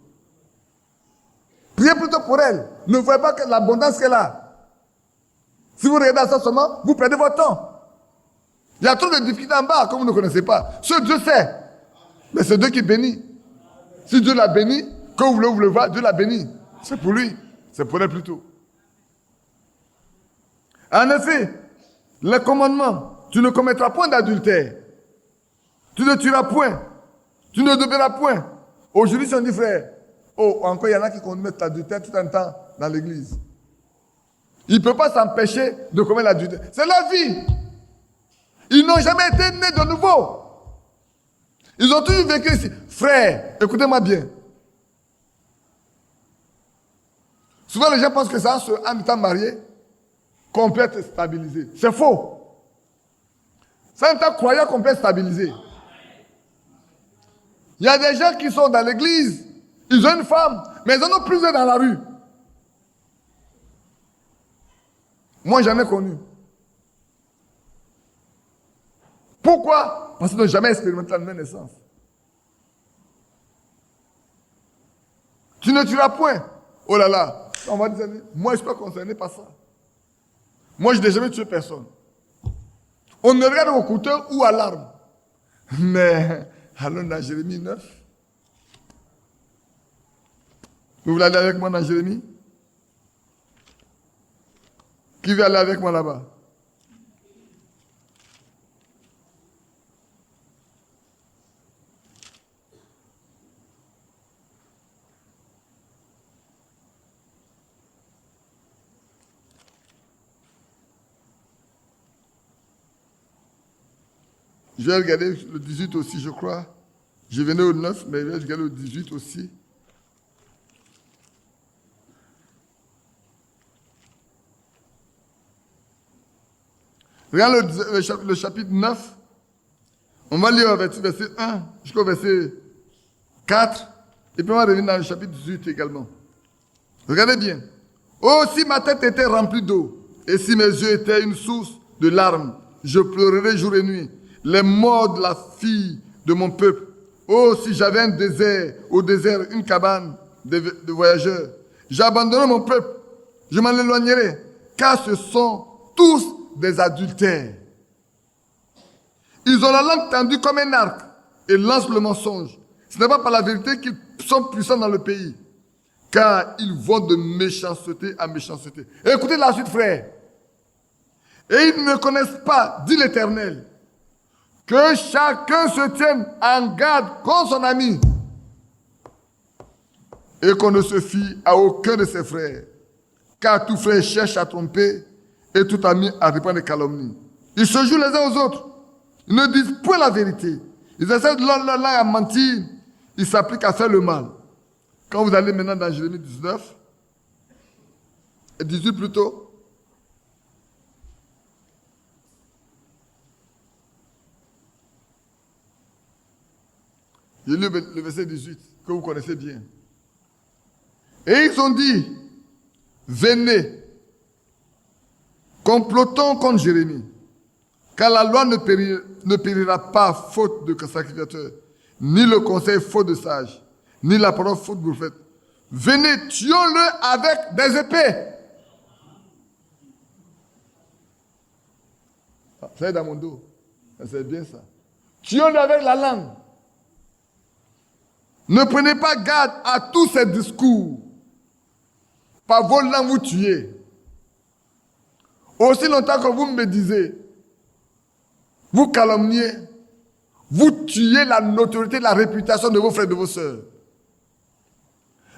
Priez plutôt pour elle. Ne voyez pas que l'abondance qu'elle a. Si vous regardez ça seulement, vous perdez votre temps. Il y a trop de difficultés en bas que vous ne connaissez pas. Ce Dieu sait. Mais c'est Dieu qui bénit. Si Dieu l'a béni, que vous voulez le voir, Dieu l'a béni. C'est pour lui. C'est pour elle plutôt. En effet, le commandement, tu ne commettras point d'adultère. Tu ne tueras point. Tu ne déberas point. Aujourd'hui, si on dit, frère, oh, encore il y en a qui commettent l'adultère tout un temps dans l'église. Il ne peut pas s'empêcher de commettre l'adultère. C'est la vie. Ils n'ont jamais été nés de nouveau. Ils ont toujours vécu ici. Frère, écoutez-moi bien. Souvent, les gens pensent que ça, en étant marié, qu'on peut être stabilisé. C'est faux. C'est en étant croyant qu'on peut être stabilisé. Il y a des gens qui sont dans l'église, ils ont une femme, mais ils en ont plusieurs dans la rue. Moi, j'en ai connu. Pourquoi? Parce qu'ils n'ont jamais expérimenté la même naissance. Tu ne tueras point. Oh là là. On va dire, moi, je ne suis pas concerné par ça. Moi, je n'ai jamais tué personne. On ne regarde au couteau ou à l'arme. Mais, allons dans Jérémie 9. Vous voulez aller avec moi dans Jérémie? Qui veut aller avec moi là-bas? Je vais regarder le 18 aussi, je crois. Je venais au 9, mais je vais regarder le 18 aussi. Regarde le chapitre 9. On va lire verset 1 jusqu'au verset 4. Et puis on va revenir dans le chapitre 18 également. Regardez bien. Oh, si ma tête était remplie d'eau, et si mes yeux étaient une source de larmes, je pleurerais jour et nuit les morts de la fille de mon peuple. Oh, si j'avais un désert, au désert, une cabane de voyageurs, j'abandonnerais mon peuple, je m'en éloignerai, car ce sont tous des adultères. Ils ont la langue tendue comme un arc et lancent le mensonge. Ce n'est pas par la vérité qu'ils sont puissants dans le pays, car ils vont de méchanceté à méchanceté. Et écoutez la suite, frère. Et ils ne connaissent pas, dit l'Éternel, que chacun se tienne en garde contre son ami et qu'on ne se fie à aucun de ses frères, car tout frère cherche à tromper et tout ami à répandre des calomnies. Ils se jouent les uns aux autres. Ils ne disent point la vérité. Ils essaient de leur langue à mentir. Ils s'appliquent à faire le mal. Quand vous allez maintenant dans Jérémie 19, et 18 plutôt, j'ai lu le verset 18, que vous connaissez bien. Et ils ont dit, venez, complotons contre Jérémie, car la loi ne périra pas faute de sacrificateur, ni le conseil faute de sage, ni la parole faute de prophète. Venez, tuons-le avec des épées. Ça est dans mon dos. C'est bien ça. Tuons-le avec la langue. Ne prenez pas garde à tous ces discours. Par vos langues, vous tuez. Aussi longtemps que vous me disiez, vous calomniez, vous tuez la notoriété, la réputation de vos frères et de vos sœurs.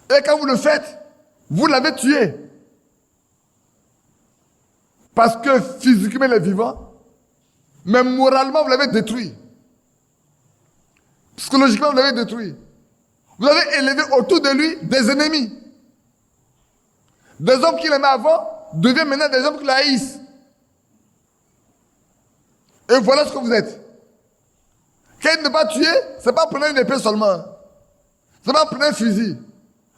Et quand vous le faites, vous l'avez tué. Parce que physiquement il est vivant, mais moralement vous l'avez détruit. Psychologiquement vous l'avez détruit. Vous avez élevé autour de lui des ennemis. Des hommes qu'il aimait avant deviennent maintenant des hommes qui la haïssent. Et voilà ce que vous êtes. Quand ne pas tuer, ce n'est pas prendre une épée seulement. Ce n'est pas prendre un fusil.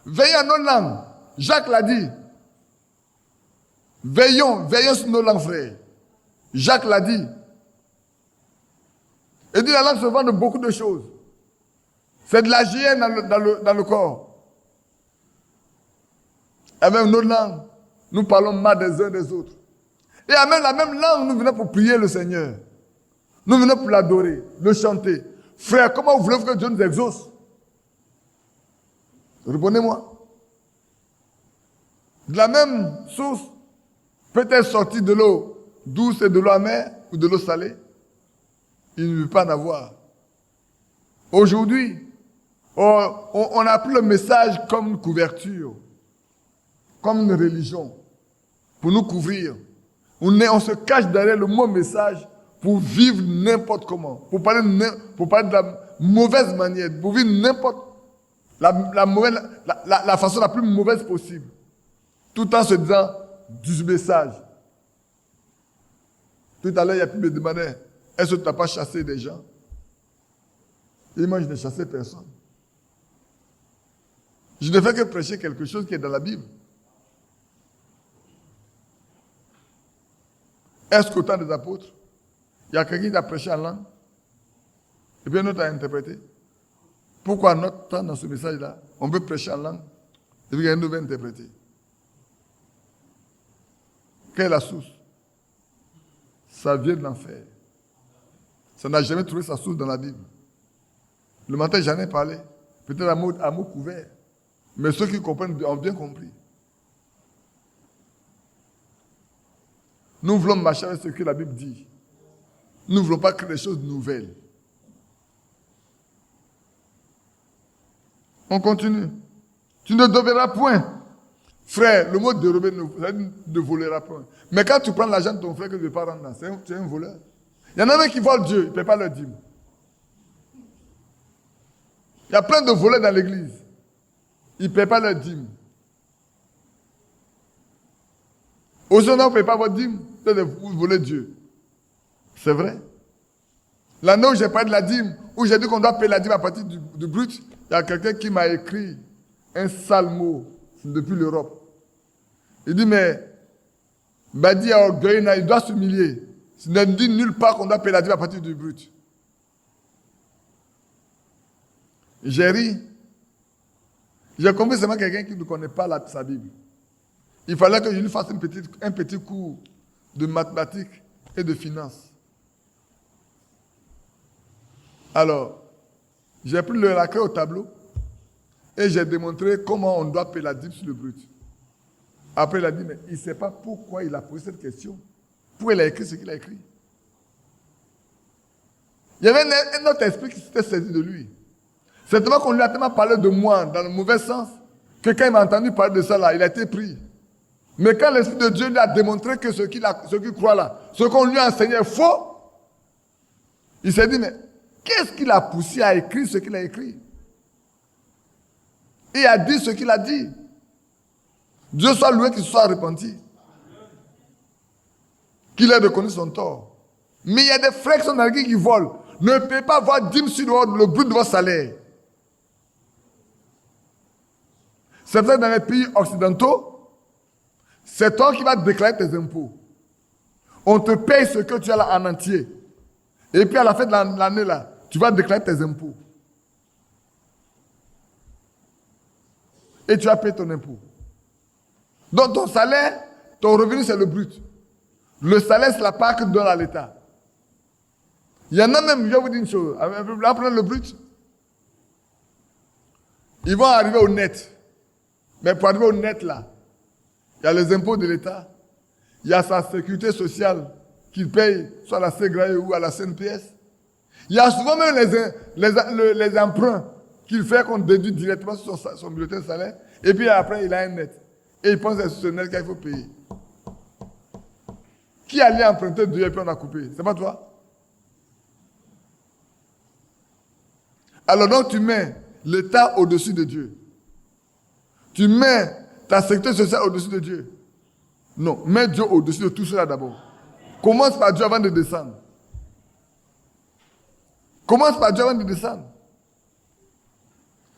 Veillez à nos langues. Jacques l'a dit. Veillons sur nos langues, frères. Jacques l'a dit. Il dit la langue se vend de beaucoup de choses. C'est de la GN dans le corps. Avec nos langues, nous parlons mal des uns des autres. Et avec la même langue, nous venons pour prier le Seigneur. Nous venons pour l'adorer, le chanter. Frère, comment voulez-vous que Dieu nous exauce? Répondez-moi. De la même source peut-être sortie de l'eau douce et de l'eau amère ou de l'eau salée. Il ne veut pas en avoir. Aujourd'hui, on a pris le message comme une couverture, comme une religion, pour nous couvrir. On se cache derrière le mot message pour vivre n'importe comment, pour parler de la mauvaise manière, pour vivre n'importe la façon la plus mauvaise possible, tout en se disant du message. Tout à l'heure, il y a pu me demander, est-ce que tu n'as pas chassé des gens? Et moi, je n'ai chassé personne. Je ne fais que prêcher quelque chose qui est dans la Bible. Est-ce qu'au temps des apôtres, il y a quelqu'un qui a prêché en langue et puis un autre a interprété? Pourquoi notre temps, dans ce message-là, on peut prêcher en langue et puis quelqu'un veut interpréter? Quelle est la source? Ça vient de l'enfer. Ça n'a jamais trouvé sa source dans la Bible. Le matin, j'en ai parlé. Peut-être à mot couvert. Mais ceux qui comprennent ont bien compris. Nous voulons marcher avec ce que la Bible dit. Nous ne voulons pas créer des choses nouvelles. On continue. Tu ne devras point. Frère, le mot dérober ne volera point. Mais quand tu prends l'argent de ton frère que tu ne veux pas rendre là, tu es un voleur. Il y en a même qui volent Dieu, ils ne paient pas leur dîme. Il y a plein de voleurs dans l'église. Ils ne paient pas leur dîme. Aujourd'hui, on ne paye pas votre dîme, vous volez Dieu. C'est vrai. L'année où j'ai parlé de la dîme, où j'ai dit qu'on doit payer la dîme à partir du brut, il y a quelqu'un qui m'a écrit un sale mot depuis l'Europe. Il dit, mais Badi a orgueil, il doit s'humilier. Il ne dit nulle part qu'on doit payer la dîme à partir du brut. J'ai ri. J'ai compris seulement quelqu'un qui ne connaît pas sa Bible. Il fallait que je lui fasse un petit cours de mathématiques et de finances. Alors, j'ai pris la clé au tableau et j'ai démontré comment on doit payer la dîme sur le brut. Après, il a dit, mais il ne sait pas pourquoi il a posé cette question. Pourquoi il a écrit ce qu'il a écrit. Il y avait un autre esprit qui s'était saisi de lui. C'est tellement qu'on lui a tellement parlé de moi dans le mauvais sens que quand il m'a entendu parler de ça là, il a été pris. Mais quand l'Esprit de Dieu lui a démontré que ce qu'il croit là, ce qu'on lui a enseigné est faux, il s'est dit, mais qu'est-ce qu'il a poussé à écrire ce qu'il a écrit? Et a dit ce qu'il a dit. Dieu soit loué qu'il soit repenti. Qu'il ait reconnu son tort. Mais il y a des frères qui sont dans l'église qui volent. Ne payez pas avoir dîme sur le brut de votre salaire. C'est vrai dans les pays occidentaux, c'est toi qui vas déclarer tes impôts. On te paye ce que tu as là en entier. Et puis à la fin de l'année là, tu vas déclarer tes impôts. Et tu as payé ton impôt. Donc ton salaire, ton revenu c'est le brut. Le salaire c'est la part que tu donnes à l'État. Il y en a même, je vais vous dire une chose, là prenez le brut. Ils vont arriver au net. Mais pour arriver au net là, il y a les impôts de l'État, il y a sa sécurité sociale qu'il paye, soit à la CGRAE ou à la CNPS. Il y a souvent même les emprunts qu'il fait qu'on déduit directement sur son bulletin de salaire. Et puis après, il a un net. Et il pense que c'est ce net qu'il faut payer. Qui allait emprunter Dieu et puis on a coupé? C'est pas toi? Alors donc tu mets l'État au-dessus de Dieu. Tu mets ta sécurité sociale au-dessus de Dieu. Non, mets Dieu au-dessus de tout cela d'abord. Commence par Dieu avant de descendre. Commence par Dieu avant de descendre.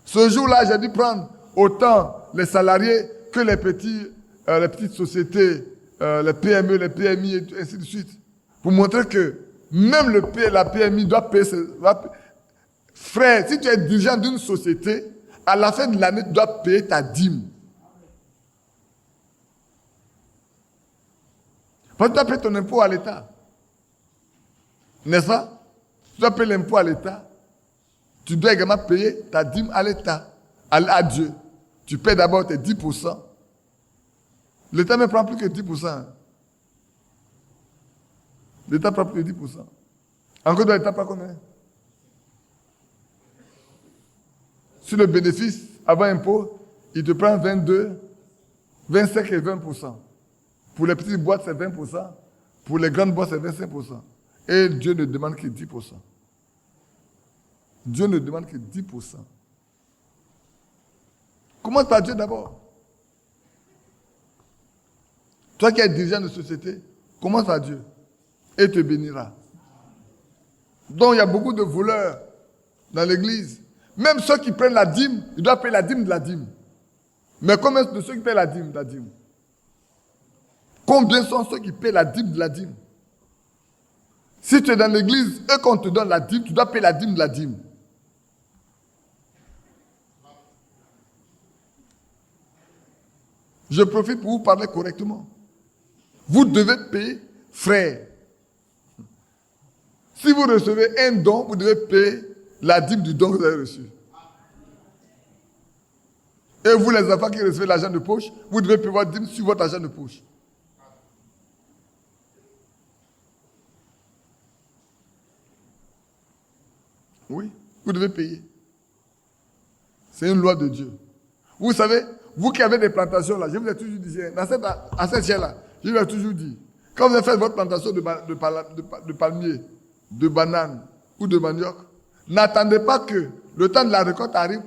Ce jour-là, j'ai dû prendre autant les salariés que les petites sociétés, les PME, les PMI et ainsi de suite. Pour montrer que même la PMI doit payer Frère, si tu es dirigeant d'une société, à la fin de l'année, tu dois payer ta dîme. Parce que tu dois payer ton impôt à l'État. N'est-ce pas? Tu dois payer l'impôt à l'État. Tu dois également payer ta dîme à l'État, à Dieu. Tu paies d'abord tes 10%. L'État ne prend plus que 10%. L'État prend plus que 10%. Encore de l'État prend combien? Sur le bénéfice, avant impôt, il te prend 22, 25 et 20%. Pour les petites boîtes, c'est 20%. Pour les grandes boîtes, c'est 25%. Et Dieu ne demande que 10%. Dieu ne demande que 10%. Commence par Dieu d'abord. Toi qui es dirigeant de société, commence par Dieu. Et il te bénira. Donc il y a beaucoup de voleurs dans l'église. Même ceux qui prennent la dîme, ils doivent payer la dîme de la dîme. Mais combien de ceux qui paient la dîme de la dîme? Combien sont ceux qui paient la dîme de la dîme? Si tu es dans l'église et qu'on te donne la dîme, tu dois payer la dîme de la dîme. Je profite pour vous parler correctement. Vous devez payer, frère. Si vous recevez un don, vous devez payer la dîme du don que vous avez reçu. Et vous, les enfants qui recevez l'argent de poche, vous devez payer votre dîme sur votre argent de poche. Oui, vous devez payer. C'est une loi de Dieu. Vous savez, vous qui avez des plantations là, je vous ai toujours dit, à cette chaîne-là, je vous ai toujours dit, quand vous avez fait votre plantation de palmiers, de bananes ou de manioc, n'attendez pas que le temps de la récolte arrive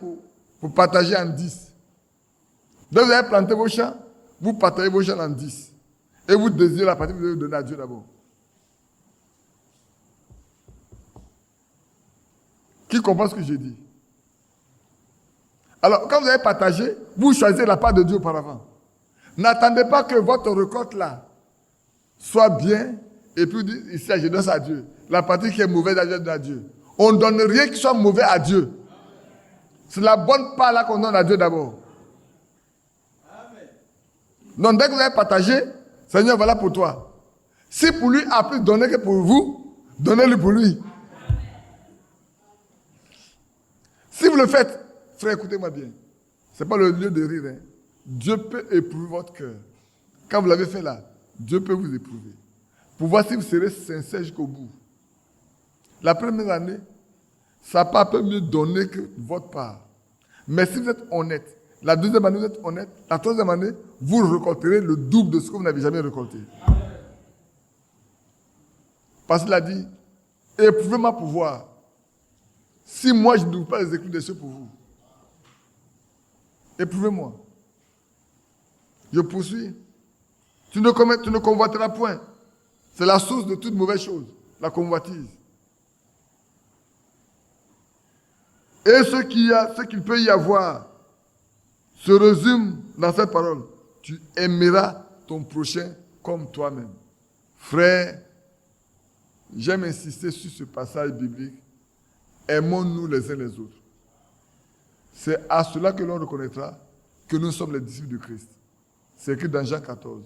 pour partager en 10. Donc vous avez planté vos champs, vous partagez vos champs en 10. Et vous désirez la partie que vous devez donner à Dieu d'abord. Qui comprend ce que j'ai dit? Alors, quand vous avez partagé, vous choisissez la part de Dieu auparavant. N'attendez pas que votre récolte là soit bien, et puis ici, je donne ça à Dieu. La partie qui est mauvaise, je donne à Dieu. On ne donne rien qui soit mauvais à Dieu. C'est la bonne part là qu'on donne à Dieu d'abord. Donc, dès que vous avez partagé, Seigneur, voilà pour toi. Si pour lui a plus donné que pour vous, donnez-le pour lui. Si vous le faites, frère, écoutez-moi bien. Ce n'est pas le lieu de rire. Hein. Dieu peut éprouver votre cœur. Quand vous l'avez fait là, Dieu peut vous éprouver. Pour voir si vous serez sincère jusqu'au bout. La première année, ça part un peu mieux donner que votre part. Mais si vous êtes honnête, la deuxième année, vous êtes honnête, la troisième année, vous récolterez le double de ce que vous n'avez jamais récolté. Parce qu'il a dit, éprouvez-moi pour voir. Si moi, je ne doute pas les écrits des cieux pour vous. Éprouvez-moi. Je poursuis. Tu ne convoiteras point. C'est la source de toute mauvaise chose, la convoitise. Et ce qu'il peut y avoir se résume dans cette parole. Tu aimeras ton prochain comme toi-même. Frère, j'aime insister sur ce passage biblique. Aimons-nous les uns les autres. C'est à cela que l'on reconnaîtra que nous sommes les disciples de Christ. C'est écrit dans Jean 14.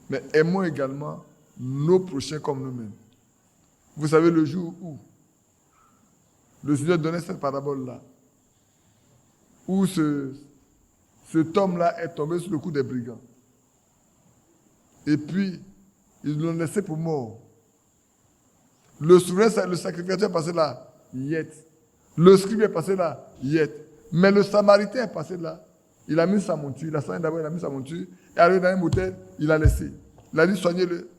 Mais aimons également nos prochains comme nous-mêmes. Vous savez le jour où le Seigneur donnait cette parabole-là, où cet homme-là est tombé sous le coup des brigands. Et puis, ils l'ont laissé pour mort. Le souverain, le sacrificateur est passé là, yet. Le scribe est passé là, yet. Mais le samaritain est passé là. Il a mis sa monture, il a soigné d'abord, il a mis sa monture, et arrivé dans un motel, il a laissé. Il a dit, soignez-le.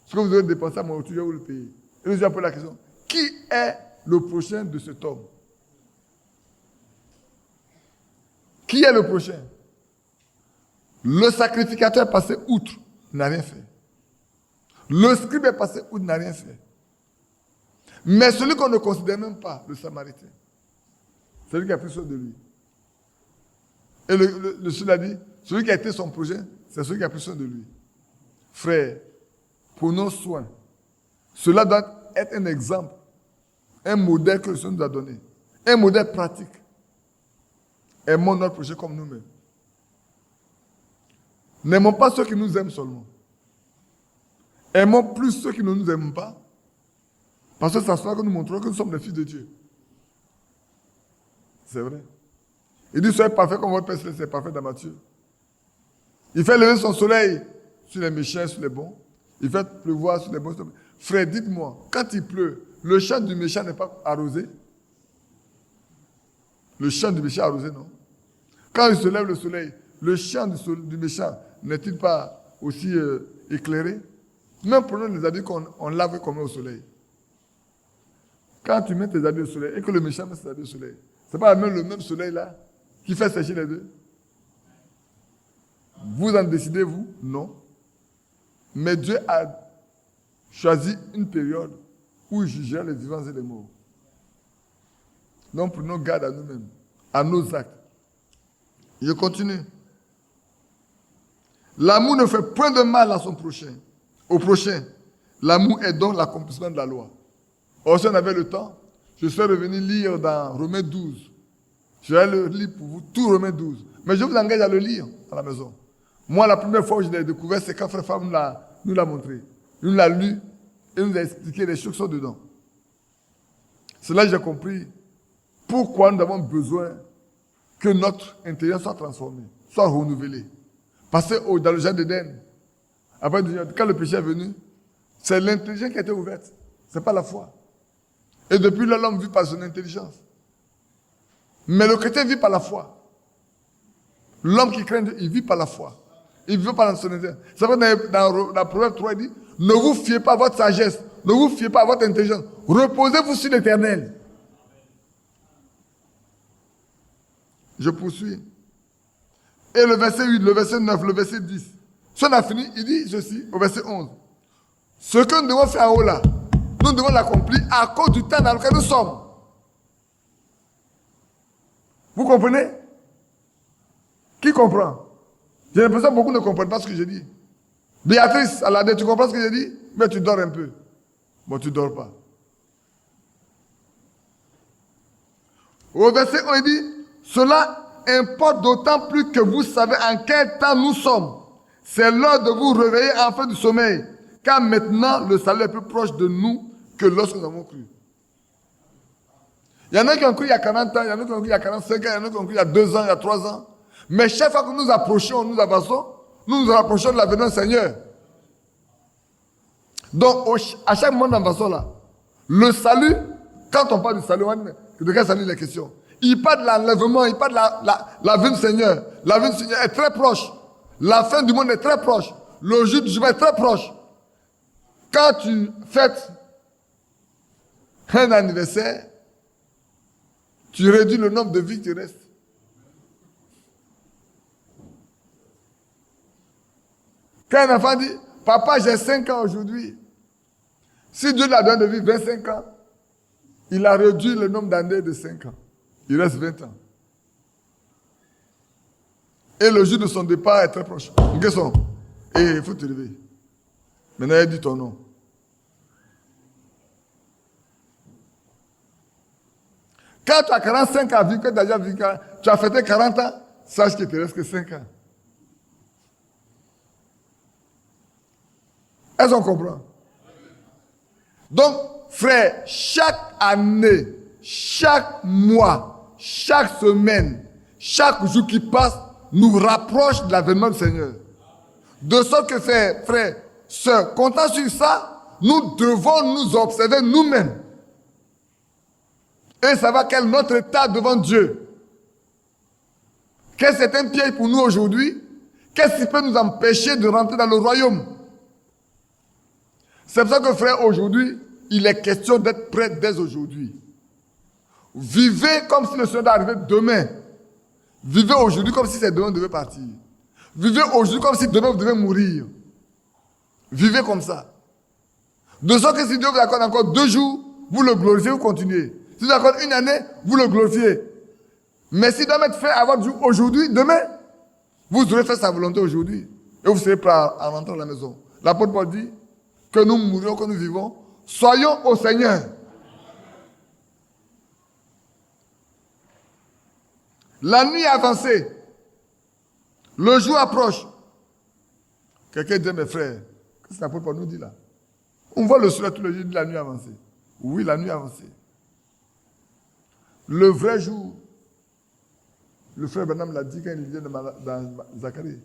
Ce que vous avez dépensé à mon monture, je vais vous le payer. Et nous avons posé la question, qui est le prochain de cet homme? Qui est le prochain? Le sacrificateur est passé outre, n'a rien fait. Le scribe est passé outre, n'a rien fait. Mais celui qu'on ne considère même pas, le samaritain, celui qui a pris soin de lui. Et le Seigneur a dit, celui qui a été son prochain, c'est celui qui a pris soin de lui. Frère, prenons soin. Cela doit être un exemple Un modèle que le Seigneur nous a donné. Un modèle pratique. Aimons notre prochain comme nous-mêmes. N'aimons pas ceux qui nous aiment seulement. Aimons plus ceux qui ne nous aiment pas. Parce que ça sera que nous montrerons que nous sommes des fils de Dieu. C'est vrai. Il dit, soyez parfaits comme votre Père Céleste est parfait dans Matthieu. Il fait lever son soleil sur les méchants et sur les bons. Il fait pleuvoir sur les bons. Frère, dites-moi, quand il pleut, le champ du méchant n'est pas arrosé? Le champ du méchant est arrosé, non? Quand il se lève le soleil, le champ du méchant n'est-il pas aussi éclairé? Même prenons les habits qu'on lave comme au soleil. Quand tu mets tes habits au soleil et que le méchant met ses habits au soleil, c'est pas même le même soleil là qui fait sécher les deux? Vous en décidez, vous? Non. Mais Dieu a choisi une période où il jugera les vivants et les morts. Donc prenons garde à nous-mêmes, à nos actes. Je continue. L'amour ne fait point de mal à son prochain. Au prochain. L'amour est donc l'accomplissement de la loi. Or, si on avait le temps, je serais revenu lire dans Romains 12. Je vais le lire pour vous, tout Romains 12. Mais je vous engage à le lire à la maison. Moi, la première fois où je l'ai découvert, c'est quand Frère Fab nous l'a montré. Il nous l'a lu et nous a expliqué les choses qui sont dedans. C'est là que j'ai compris pourquoi nous avons besoin que notre intérieur soit transformé, soit renouvelé. Parce que dans le jardin d'Éden, après, quand le péché est venu, c'est l'intelligence qui a été ouverte. Ce n'est pas la foi. Et depuis là, l'homme vit par son intelligence. Mais le chrétien vit par la foi. L'homme qui craint Dieu, il vit par la foi. Il vit par son intelligence. C'est vrai, dans Proverbe 3, il dit, ne vous fiez pas à votre sagesse, ne vous fiez pas à votre intelligence. Reposez-vous sur l'Éternel. Je poursuis. Et le verset 8, le verset 9, le verset 10. Si on a fini, il dit ceci, au verset 11. Ce que nous devons faire en haut là, nous devons l'accomplir à cause du temps dans lequel nous sommes. Vous comprenez? Qui comprend? J'ai l'impression que beaucoup ne comprennent pas ce que je dis. Béatrice, Aladé, tu comprends ce que je dis? Mais tu dors un peu. Bon, tu ne dors pas. Au verset 1, il dit, cela importe d'autant plus que vous savez en quel temps nous sommes. C'est l'heure de vous réveiller enfin du sommeil. Car maintenant, le salut est plus proche de nous que lorsque nous avons cru. Il y en a qui ont cru il y a 40 ans, il y en a qui ont cru il y a 45 ans, il y en a qui ont cru il y a 2 ans, il y a 3 ans. Mais chaque fois que nous approchons, nous avançons, nous nous rapprochons de la venue du Seigneur. Donc, à chaque moment d'avançon là, le salut, quand on parle du salut, on dit, de quel salut il est question? Il parle de l'enlèvement, il parle de la venue du Seigneur. La venue du Seigneur est très proche. La fin du monde est très proche. Le jour du jugement est très proche. Quand tu fêtes un anniversaire, tu réduis le nombre de vies qui restent. Quand un enfant dit, papa, j'ai 5 ans aujourd'hui. Si Dieu l'a donné de vivre 25 ans, il a réduit le nombre d'années de 5 ans. Il reste 20 ans. Et le jour de son départ est très proche. Nguesson, il faut te lever. Maintenant, il dit ton nom. Quand tu as 45 ans, que tu as déjà vécu, tu as fêté 40 ans, sache qu'il te reste que 5 ans. Est-ce qu'on comprend? Donc, frère, chaque année, chaque mois, chaque semaine, chaque jour qui passe, nous rapproche de l'avènement du Seigneur. De sorte que, frère, sœurs, comptant sur ça, nous devons nous observer nous-mêmes. Et savoir quel est notre état devant Dieu. Qu'est-ce que c'est un piège pour nous aujourd'hui? Qu'est-ce qui peut nous empêcher de rentrer dans le royaume? C'est pour ça que, frère, aujourd'hui, il est question d'être prêt dès aujourd'hui. Vivez comme si le Seigneur arrivait demain. Vivez aujourd'hui comme si c'est demain vous devez partir. Vivez aujourd'hui comme si demain vous devez mourir. Vivez comme ça. De sorte que si Dieu vous accorde encore 2 jours, vous le glorifiez, vous continuez. Si vous accorde 1 année, vous le glorifiez. Mais si doit mettre fin à votre jour aujourd'hui, demain, vous aurez fait sa volonté aujourd'hui. Et vous serez prêt à rentrer à la maison. L'apôtre Paul dit que nous mourons, que nous vivons, soyons au Seigneur. La nuit est avancée. Le jour approche. Quelqu'un dit, mes frères, qu'est-ce que l'apôtre Paul nous dit là? On voit le soleil tous les jours, il dit la nuit avancée. Oui, la nuit avancée. Le vrai jour, le frère Branham l'a dit quand il lisait dans Zacharie.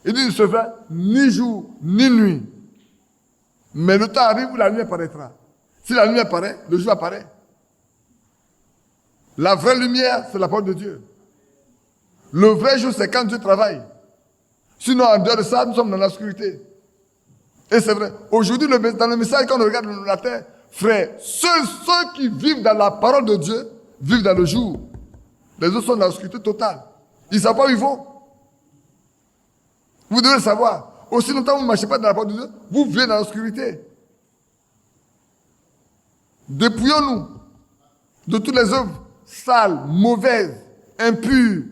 Il dit, il ne se fait ni jour, ni nuit. Mais le temps arrive où la nuit apparaîtra. Si la nuit apparaît, le jour apparaît. La vraie lumière, c'est la parole de Dieu. Le vrai jour, c'est quand Dieu travaille. Sinon, en dehors de ça, nous sommes dans l'obscurité. Et c'est vrai. Aujourd'hui, dans le message, quand on regarde la terre, frère, seuls ceux qui vivent dans la parole de Dieu vivent dans le jour. Les autres sont dans l'obscurité totale. Ils ne savent pas où ils vont. Vous devez le savoir. Aussi longtemps que vous ne marchez pas dans la parole de Dieu, vous vivez dans l'obscurité. Dépouillons-nous de toutes les œuvres sales, mauvaises, impures.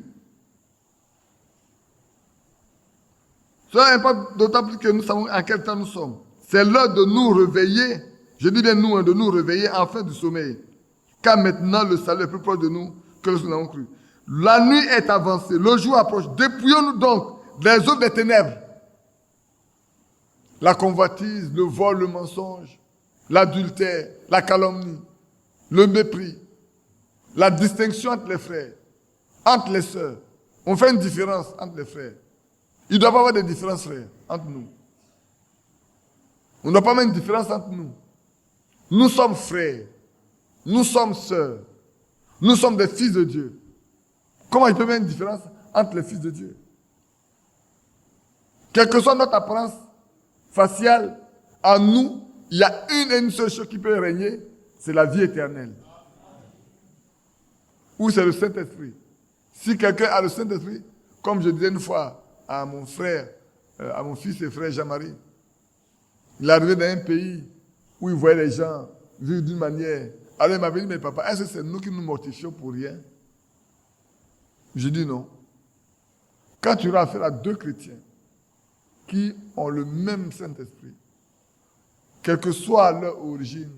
Cela importe d'autant plus que nous savons en quel temps nous sommes. C'est l'heure de nous réveiller, je dis bien nous, de nous réveiller enfin du sommeil. Car maintenant le salut est plus proche de nous que lorsque nous l'avons cru. La nuit est avancée, le jour approche. Dépouillons-nous donc des œuvres des ténèbres. La convoitise, le vol, le mensonge, l'adultère, la calomnie, le mépris, la distinction entre les frères, entre les sœurs. On fait une différence entre les frères. Il ne doit pas y avoir de différence, frère, entre nous. On ne doit pas mettre une différence entre nous. Nous sommes frères. Nous sommes sœurs. Nous sommes des fils de Dieu. Comment il peut y avoir une différence entre les fils de Dieu? Quelle que soit notre apparence faciale, en nous, il y a une seule chose qui peut régner, c'est la vie éternelle. Ou c'est le Saint-Esprit. Si quelqu'un a le Saint-Esprit, comme je disais une fois à mon frère, à mon fils et frère Jean-Marie, il est arrivé dans un pays où il voyait les gens vivre d'une manière. Alors il m'avait dit, mais papa, est-ce que c'est nous qui nous mortifions pour rien? Je dis non. Quand tu auras affaire à deux chrétiens qui ont le même Saint-Esprit, quelle que soit leur origine,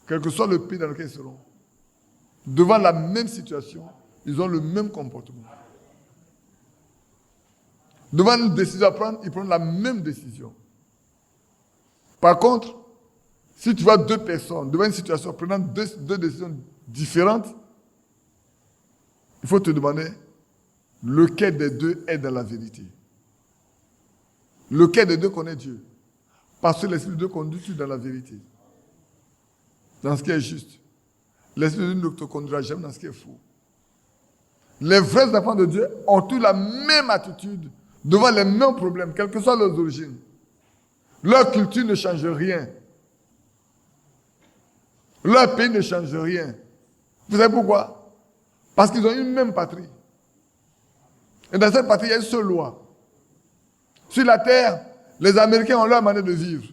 quel que soit le pays dans lequel ils seront, devant la même situation, ils ont le même comportement. Devant une décision à prendre, ils prennent la même décision. Par contre, si tu vois deux personnes devant une situation prenant deux décisions différentes, il faut te demander lequel des deux est dans la vérité. Lequel des deux connaît Dieu. Parce que l'Esprit de Dieu conduit dans la vérité. Dans ce qui est juste. L'Esprit de Dieu ne te conduira jamais dans ce qui est faux. Les vrais enfants de Dieu ont tous la même attitude devant les mêmes problèmes, quelles que soient leurs origines. Leur culture ne change rien. Leur pays ne change rien. Vous savez pourquoi? Parce qu'ils ont une même patrie. Et dans cette patrie, il y a une seule loi. Sur la terre, les Américains ont leur manière de vivre.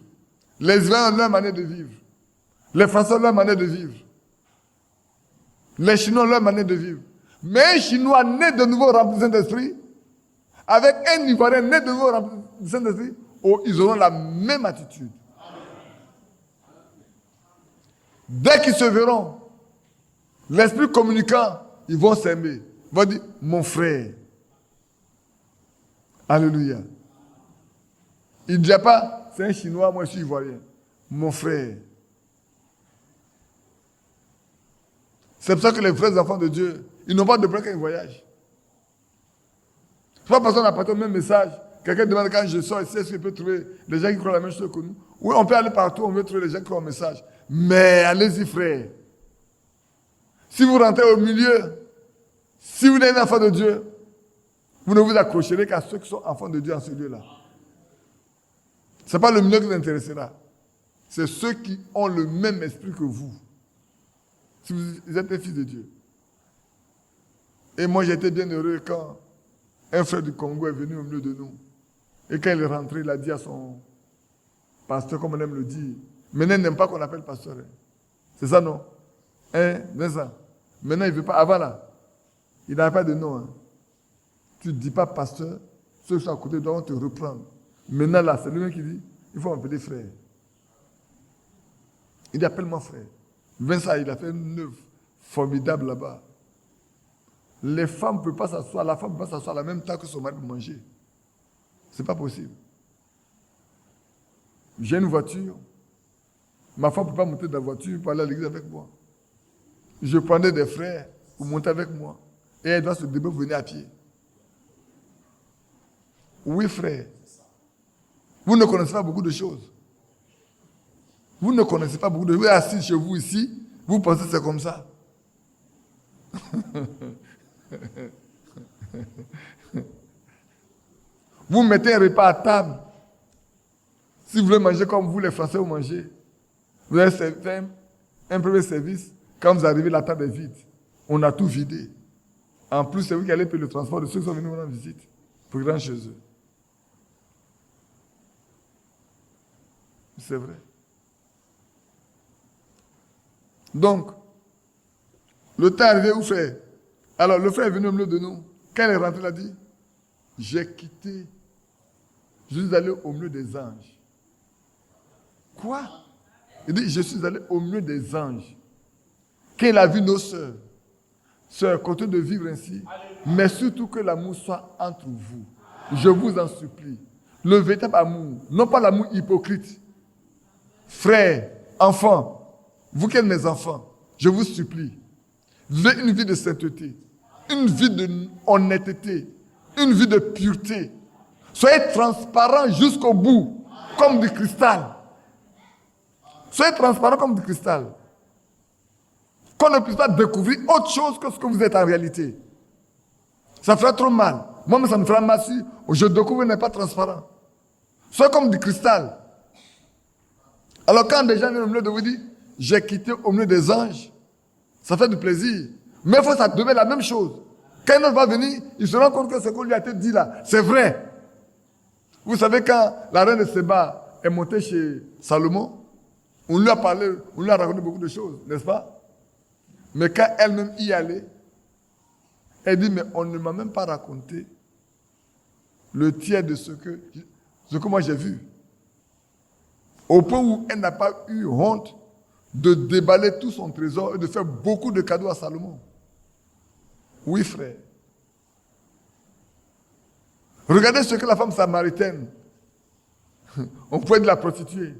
Les Israéliens ont leur manière de vivre. Les Français ont leur manière de vivre. Les Chinois ont leur manière de vivre. Mais un Chinois né de nouveau rempli du Saint-Esprit, avec un Ivoirien né de nouveau rempli du Saint-Esprit, ils auront la même attitude. Dès qu'ils se verront, l'esprit communicant, ils vont s'aimer. Ils vont dire, mon frère. Alléluia. Il ne dit pas, c'est un Chinois, moi je suis Ivoirien. Mon frère. C'est pour ça que les vrais enfants de Dieu, ils n'ont pas de problème quand ils voyagent. C'est pas parce qu'on n'a pas le même message. Quelqu'un demande quand je sors ici, est-ce qu'il peut trouver les gens qui croient la même chose que nous? Oui, on peut aller partout, on veut trouver les gens qui croient au message. Mais allez-y, frère. Si vous rentrez au milieu, si vous êtes un enfant de Dieu, vous ne vous accrocherez qu'à ceux qui sont enfants de Dieu en ce lieu-là. Ce n'est pas le milieu qui vous intéressera. C'est ceux qui ont le même esprit que vous. Si vous êtes un fils de Dieu. Et moi, j'étais bien heureux quand un frère du Congo est venu au milieu de nous. Et quand il est rentré, il a dit à son pasteur, comme on aime le dire, maintenant, il n'aime pas qu'on appelle pasteur. Hein. C'est ça, non? Hein, Vincent? Maintenant, il ne veut pas. Avant, là, il n'avait pas de nom. Hein. Tu ne dis pas pasteur, ceux qui sont à côté doivent te reprendre. Maintenant, là, c'est lui-même qui dit, il faut m'appeler frère. Il dit, appelle-moi frère. Vincent, il a fait une œuvre formidable là-bas. les femmes ne peuvent pas s'asseoir, la femme ne peut pas s'asseoir à la même table que son mari pour manger. Ce n'est pas possible. J'ai une voiture. Ma femme ne peut pas monter dans la voiture pour aller à l'église avec moi. Je prenais des frères pour monter avec moi. Et elle doit se débrouiller pour venir à pied. Oui, frère. Vous ne connaissez pas beaucoup de choses. Vous ne connaissez pas beaucoup de choses. Vous êtes assis chez vous ici, vous pensez que c'est comme ça. Vous mettez un repas à table. Si vous voulez manger comme vous, les Français, vous mangez. Vous avez fait un premier service. Quand vous arrivez, la table est vide. On a tout vidé. En plus, c'est vous qui allez payer le transport de ceux qui sont venus vous rendre visite pour rentrer chez eux. C'est vrai. Donc, le temps est arrivé où frère? Alors, le frère est venu au milieu de nous. Quand il est rentré, il a dit, j'ai quitté. Je suis allé au milieu des anges. Quoi? Il dit, je suis allé au milieu des anges. Quand il a vu nos sœurs, continuez de vivre ainsi, mais surtout que l'amour soit entre vous. Je vous en supplie. Le véritable amour, non pas l'amour hypocrite. Frères, enfants, vous qui êtes mes enfants, je vous supplie, vivez une vie de sainteté, une vie d'honnêteté, une vie de pureté. Soyez transparents jusqu'au bout, comme du cristal. Soyez transparents comme du cristal. Qu'on ne puisse pas découvrir autre chose que ce que vous êtes en réalité. Ça fera trop mal. Moi, ça me fera mal si je découvre et n'est pas transparent. Soyez comme du cristal. Alors quand des gens viennent au milieu de vous dire, j'ai quitté au milieu des anges, ça fait du plaisir. Mais il faut que ça devienne la même chose. Quand un autre va venir, il se rend compte que ce qu'on lui a été dit là, c'est vrai. Vous savez, quand la reine de Séba est montée chez Salomon, on lui a parlé, on lui a raconté beaucoup de choses, n'est-ce pas? Mais quand elle-même y allait, elle dit, mais on ne m'a même pas raconté le tiers de ce que moi j'ai vu. Au point où elle n'a pas eu honte de déballer tout son trésor et de faire beaucoup de cadeaux à Salomon. Oui, frère. Regardez ce que la femme samaritaine, on pouvait de la prostituée,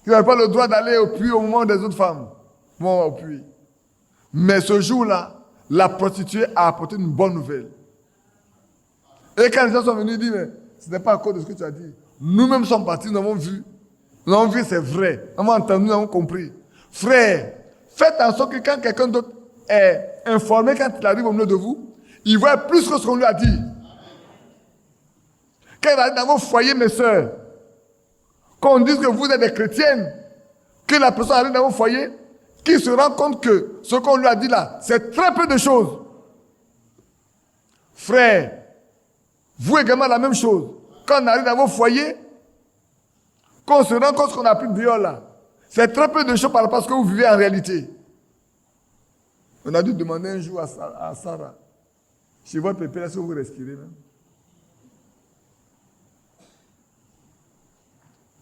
qui n'avait pas le droit d'aller au puits au moment des autres femmes vont au puits. Mais ce jour-là, la prostituée a apporté une bonne nouvelle. Et quand les gens sont venus dire, mais ce n'est pas à cause de ce que tu as dit. Nous-mêmes sommes partis, nous avons vu. Nous avons vu, c'est vrai. Nous avons entendu, nous avons compris. Frère, faites en sorte que quand quelqu'un d'autre est informé, quand il arrive au milieu de vous, il voit plus que ce qu'on lui a dit. Quand il arrive dans vos foyers, mes soeurs, qu'on dise que vous êtes des chrétiennes, que la personne arrive dans vos foyers, qu'il se rend compte que ce qu'on lui a dit là, c'est très peu de choses. Frère, vous également la même chose. Quand on arrive dans vos foyers, qu'on se rend compte qu'on a pris de viol là, c'est très peu de choses par rapport à ce que vous vivez en réalité. On a dû demander un jour à Sarah, chez votre pépé, est-ce que vous respirez même?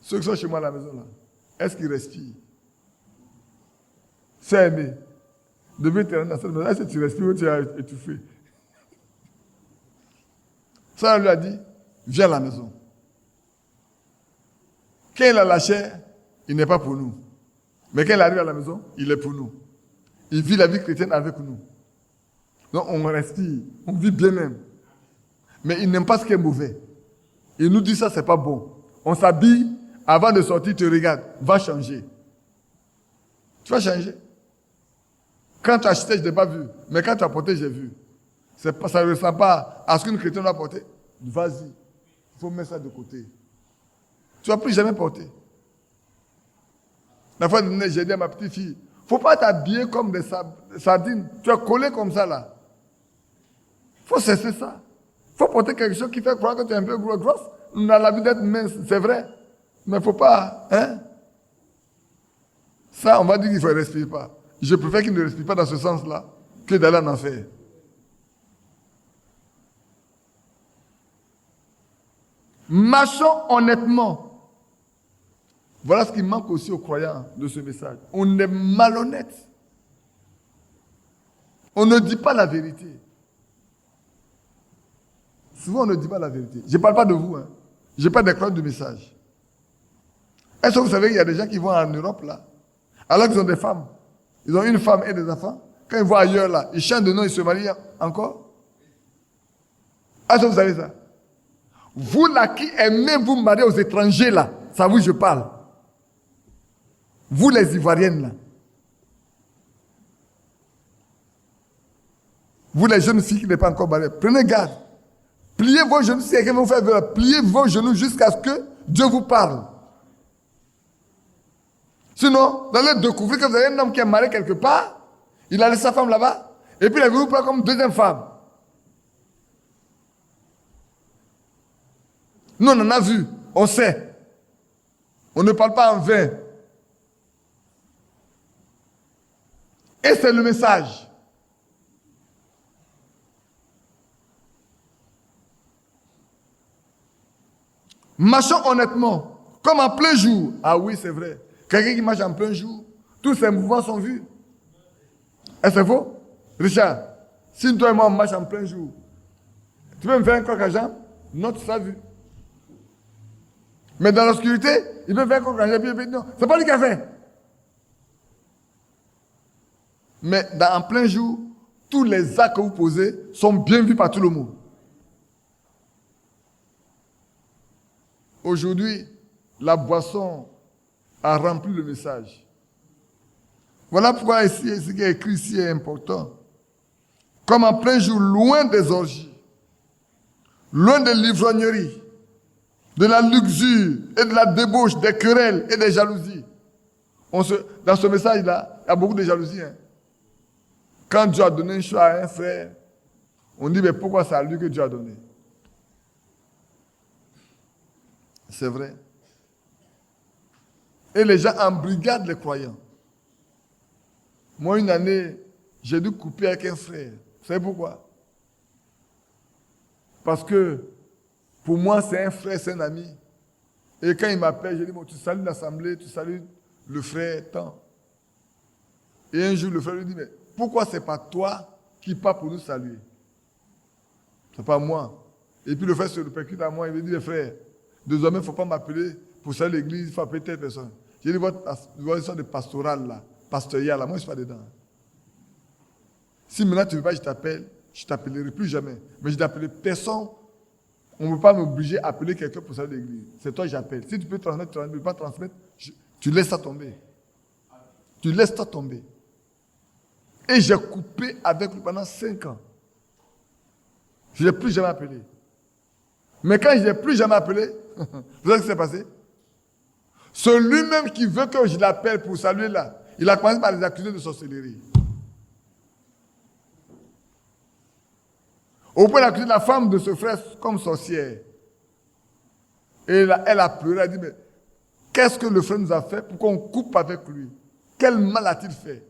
Ceux qui sont chez moi à la maison là, est-ce qu'ils respirent? C'est aimé. Depuis que tu es dans cette maison, est-ce que tu respires ou tu as étouffé? Sarah lui a dit, viens à la maison. Quand il a la chair, il n'est pas pour nous. Mais quand il arrive à la maison, il est pour nous. Il vit la vie chrétienne avec nous. Donc on respire, on vit bien même. Mais il n'aime pas ce qui est mauvais. Il nous dit ça, c'est pas bon. On s'habille, avant de sortir, tu regardes, va changer. Tu vas changer. Quand tu as acheté, je n'ai pas vu. Mais quand tu as porté, j'ai vu. Ça ne ressemble pas à ce qu'une chrétienne doit porter. Vas-y. Il faut mettre ça de côté. Tu ne vas plus jamais porter. La fois donné, j'ai dit à ma petite fille, il ne faut pas t'habiller comme des sardines. Tu es collé comme ça là. Il faut cesser ça. Il faut porter quelque chose qui fait croire que tu es un peu grosse. On a la vie d'être mince, c'est vrai. Mais il ne faut pas. Hein? Ça, on va dire qu'il ne respire pas. Je préfère qu'il ne respire pas dans ce sens-là que d'aller en enfer. Marchons honnêtement. Voilà ce qui manque aussi aux croyants de ce message. On est malhonnête. On ne dit pas la vérité. Souvent, on ne dit pas la vérité. Je ne parle pas de vous. Hein. Je parle des croyances du message. Est-ce que vous savez qu'il y a des gens qui vont en Europe, là, alors qu'ils ont des femmes. Ils ont une femme et des enfants. Quand ils vont ailleurs, là, ils changent de nom, ils se marient encore. Est-ce que vous savez ça? Vous, là, qui aimez vous marier aux étrangers, là, ça vous, je parle. Vous, les Ivoiriennes, là. Vous, les jeunes filles qui n'êtes pas encore mariées, prenez garde. Pliez vos genoux, si quelqu'un vous fait violer, pliez vos genoux jusqu'à ce que Dieu vous parle. Sinon, vous allez découvrir que vous avez un homme qui est marié quelque part, il a laissé sa femme là-bas, et puis il vous prend comme deuxième femme. Nous, on en a vu, on sait. On ne parle pas en vain. Et c'est le message. Marchons honnêtement, comme en plein jour. Ah oui, c'est vrai. Quelqu'un qui marche en plein jour, tous ses mouvements sont vus. Est-ce que c'est faux? Richard, si toi et moi on marche en plein jour, tu peux me faire un croc à jambe? Non, tu seras vu. Mais dans l'obscurité, il peut faire un croc à jambe, puis non, c'est pas lui qui a fait. Mais en plein jour, tous les actes que vous posez sont bien vus par tout le monde. Aujourd'hui, la boisson a rempli le message. Voilà pourquoi ici, ce qui est écrit ici est important. Comme en plein jour, loin des orgies, loin de l'ivrognerie, de la luxure et de la débauche, des querelles et des jalousies. Dans ce message-là, il y a beaucoup de jalousie. Hein. Quand Dieu a donné une chose à un frère, on dit, mais pourquoi c'est à lui que Dieu a donné? C'est vrai. Et les gens embrigadent les croyants. Moi, une année, j'ai dû couper avec un frère. Vous savez pourquoi? Parce que, pour moi, c'est un frère, c'est un ami. Et quand il m'appelle, je dis, bon, tu salues l'assemblée, tu salues le frère, tant. Et un jour, le frère lui dit, mais pourquoi c'est pas toi qui pars pour nous saluer? C'est pas moi. Et puis le frère se répercute à moi, il me dit, frère, désormais, il ne faut pas m'appeler pour saluer l'église, il faut appeler telle personne. J'ai dit, votre histoire de pastoral là, pastoral là, moi je ne suis pas dedans. Si maintenant tu ne veux pas, je t'appelle, je ne t'appellerai plus jamais. Mais je n'appellerai personne. On ne peut pas m'obliger à appeler quelqu'un pour saluer l'église. C'est toi que j'appelle. Si tu peux transmettre, tu ne peux pas transmettre, tu laisses ça tomber. Tu laisses ça tomber. Et j'ai coupé avec lui pendant 5 ans. Je ne l'ai plus jamais appelé. Mais quand je ne l'ai plus jamais appelé, vous savez ce qui s'est passé? C'est lui-même qui veut que je l'appelle pour saluer là. Il a commencé par les accuser de sorcellerie. Au point d'accuser la femme de ce frère comme sorcière. Et elle a pleuré, elle a dit, mais qu'est-ce que le frère nous a fait pour qu'on coupe avec lui? Quel mal a-t-il fait?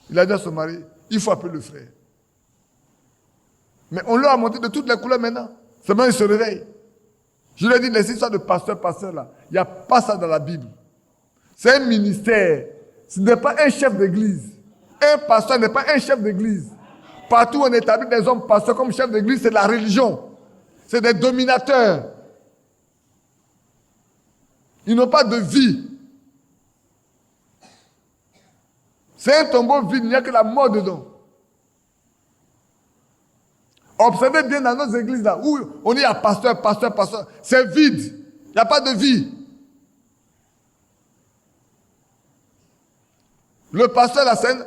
Il a dit à son mari, il faut appeler le frère. Mais on leur a montré de toutes les couleurs maintenant. Seulement il se réveille. Je lui ai dit, les histoires de pasteur là, il n'y a pas ça dans la Bible. C'est un ministère. Ce n'est pas un chef d'église. Un pasteur n'est pas un chef d'église. Partout où on établit des hommes pasteurs comme chef d'église, c'est de la religion. C'est des dominateurs. Ils n'ont pas de vie. C'est un tombeau vide, il n'y a que la mort dedans. Observez bien dans nos églises là, où on est à pasteur, c'est vide. Il n'y a pas de vie. Le pasteur, la scène,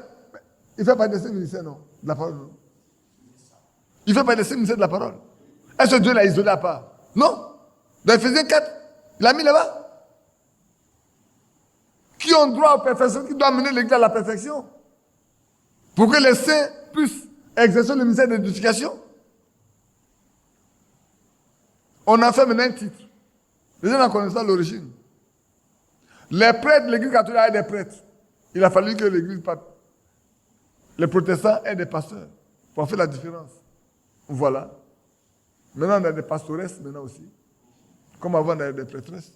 il fait pas de ce ministère, non? De la parole, non? Il fait pas de ce ministère de la parole. Est-ce que Dieu l'a isolé à part? Non. Dans Ephésiens 4, il l'a mis là-bas. Qui ont droit à la perfection, qui doit mener l'église à la perfection? Pour que les saints puissent exercer le ministère de l'édification. On a fait maintenant un titre. Les gens n'en connaissent pas l'origine. Les prêtres de l'église catholique aient des prêtres. Il a fallu que l'église, les protestants aient des pasteurs pour faire la différence. Voilà. Maintenant, on a des pastoresses maintenant aussi. Comme avant, on avait des prêtresses.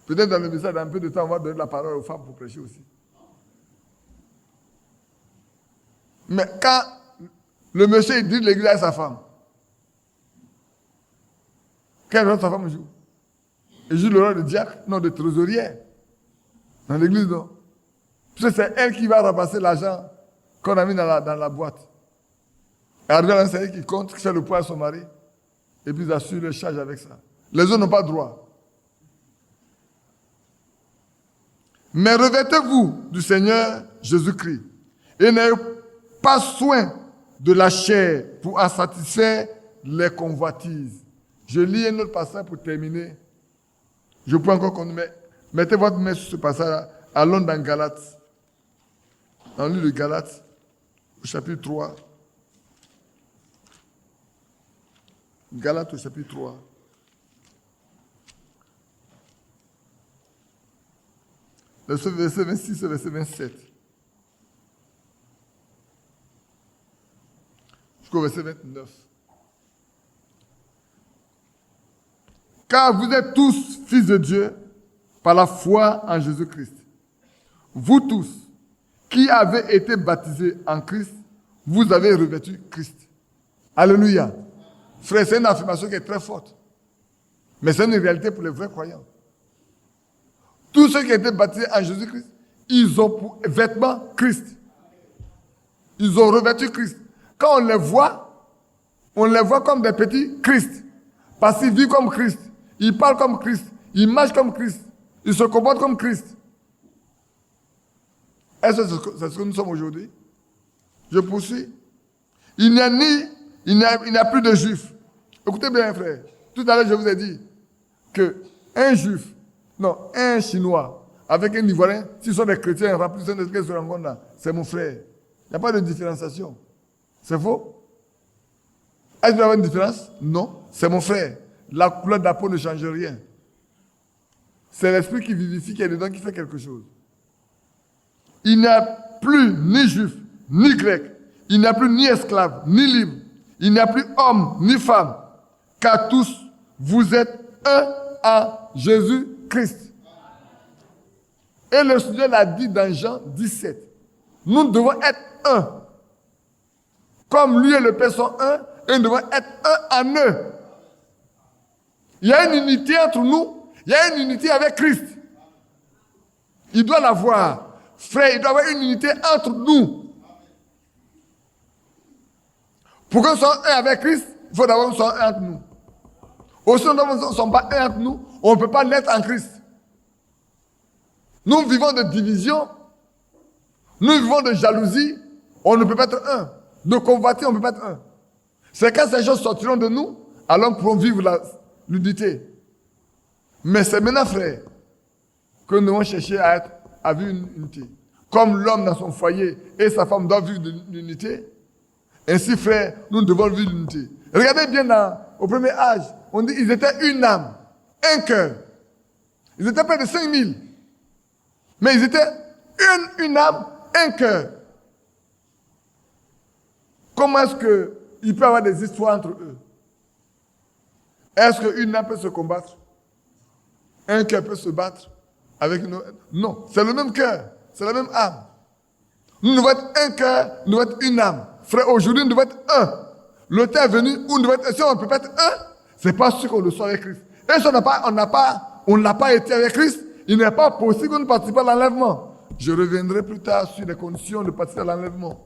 Peut-être dans le message, dans un peu de temps, on va donner la parole aux femmes pour prêcher aussi. Mais quand Le monsieur, il dit l'église à sa femme. Quel rôle sa femme joue? Elle joue le rôle de diacre, non, de trésorière. Dans l'église, non. Parce que c'est elle qui va ramasser l'argent qu'on a mis dans la boîte. Elle arrive à l'enseignant qui compte, qui fait le poids à son mari, et puis ils assurent le charge avec ça. Les autres n'ont pas droit. Mais revêtez-vous du Seigneur Jésus-Christ et n'ayez pas soin de la chair pour en satisfaire les convoitises. Je lis un autre passage pour terminer. Je peux encore continuer. Mettez votre main sur ce passage. Allons dans Galates. Dans le livre de Galates, au chapitre 3. Galates au chapitre 3. Verset 26 et verset 27. Jusqu'au verset 29. Car vous êtes tous fils de Dieu par la foi en Jésus-Christ. Vous tous qui avez été baptisés en Christ, vous avez revêtu Christ. Alléluia. Frère, c'est une affirmation qui est très forte. Mais c'est une réalité pour les vrais croyants. Tous ceux qui ont été baptisés en Jésus-Christ, ils ont pour vêtement Christ. Ils ont revêtu Christ. Quand on les voit comme des petits Christ. Parce qu'ils vivent comme Christ. Ils parlent comme Christ. Ils marchent comme Christ. Ils se comportent comme Christ. Est-ce que c'est ce que nous sommes aujourd'hui? Je poursuis. Il n'y a plus de juifs. Écoutez bien, frère. Tout à l'heure, je vous ai dit que un Chinois avec un Ivoirien, s'ils sont des chrétiens, remplissent de ce qu'ils se rencontrent là, c'est mon frère. Il n'y a pas de différenciation. C'est faux? Est-ce qu'il y a une différence? Non, c'est mon frère. La couleur de la peau ne change rien. C'est l'esprit qui vivifie, qui est dedans, qui fait quelque chose. Il n'y a plus ni juif, ni grec. Il n'y a plus ni esclave, ni libre. Il n'y a plus homme, ni femme. Car tous, vous êtes un en Jésus-Christ. Et le Seigneur l'a dit dans Jean 17. Nous devons être un. Comme lui et le Père sont un, et nous devons être un en eux. Il y a une unité entre nous. Il y a une unité avec Christ. Il doit l'avoir. Frère, il doit y avoir une unité entre nous. Pour que nous soyons un avec Christ, il faut d'abord que nous soyons un entre nous. Aussi, nous ne sommes pas un entre nous, on ne peut pas l'être en Christ. Nous vivons de division, nous vivons de jalousie, on ne peut pas être un. De convoiter, on ne peut pas être un. C'est quand ces choses sortiront de nous, alors nous pourrons vivre l'unité. Mais c'est maintenant, frère, que nous devons chercher à vivre une unité. Comme l'homme dans son foyer et sa femme doivent vivre l'unité, ainsi, frère, nous devons vivre l'unité. Regardez bien au premier âge, on dit qu'ils étaient une âme, un cœur. Ils étaient près de 5000. Mais ils étaient une âme, un cœur. Comment est-ce qu'il peut y avoir des histoires entre eux? Est-ce qu'une âme peut se combattre? Un cœur peut se battre avec une autre? Non, c'est le même cœur, c'est la même âme. Nous devons être un cœur, nous devons être une âme. Frère, aujourd'hui, nous devons être un. Le temps est venu où nous devons être un. Si on ne peut pas être un, c'est pas sûr qu'on le soit avec Christ. Et si on n'a pas été avec Christ, il n'est pas possible que nous participions à l'enlèvement. Je reviendrai plus tard sur les conditions de participer à l'enlèvement.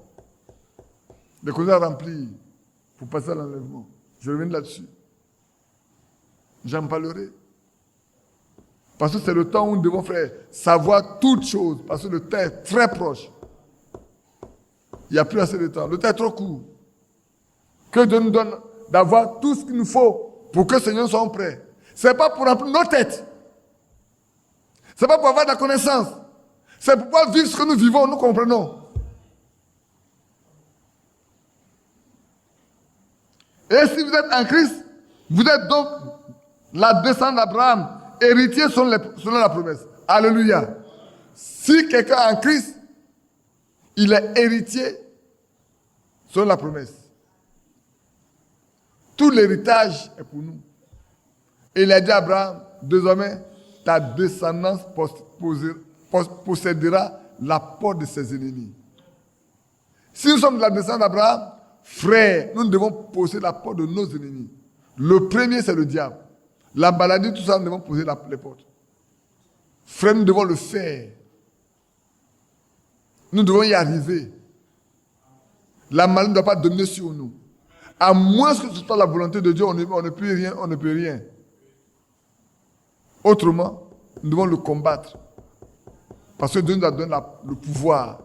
Les conditions à remplir pour passer à l'enlèvement. Je reviens là-dessus. J'en parlerai. Parce que c'est le temps où nous devons, frère, savoir toutes choses. Parce que le temps est très proche. Il n'y a plus assez de temps. Le temps est trop court. Que Dieu nous donne d'avoir tout ce qu'il nous faut pour que le Seigneur soit prêt. Ce n'est pas pour remplir nos têtes. Ce n'est pas pour avoir de la connaissance. C'est pour pouvoir vivre ce que nous vivons, nous comprenons. Et si vous êtes en Christ, vous êtes donc la descendance d'Abraham, héritier selon la promesse. Alléluia. Si quelqu'un est en Christ, il est héritier selon la promesse. Tout l'héritage est pour nous. Et il a dit à Abraham, désormais, ta descendance possédera la porte de ses ennemis. Si nous sommes de la descendance d'Abraham, frère, nous devons poser la porte de nos ennemis. Le premier, c'est le diable. La maladie, tout ça, nous devons poser les portes. Frère, nous devons le faire. Nous devons y arriver. La maladie ne doit pas dominer sur nous. À moins que ce soit la volonté de Dieu, on ne peut rien, on ne peut rien. Autrement, nous devons le combattre. Parce que Dieu nous a donné le pouvoir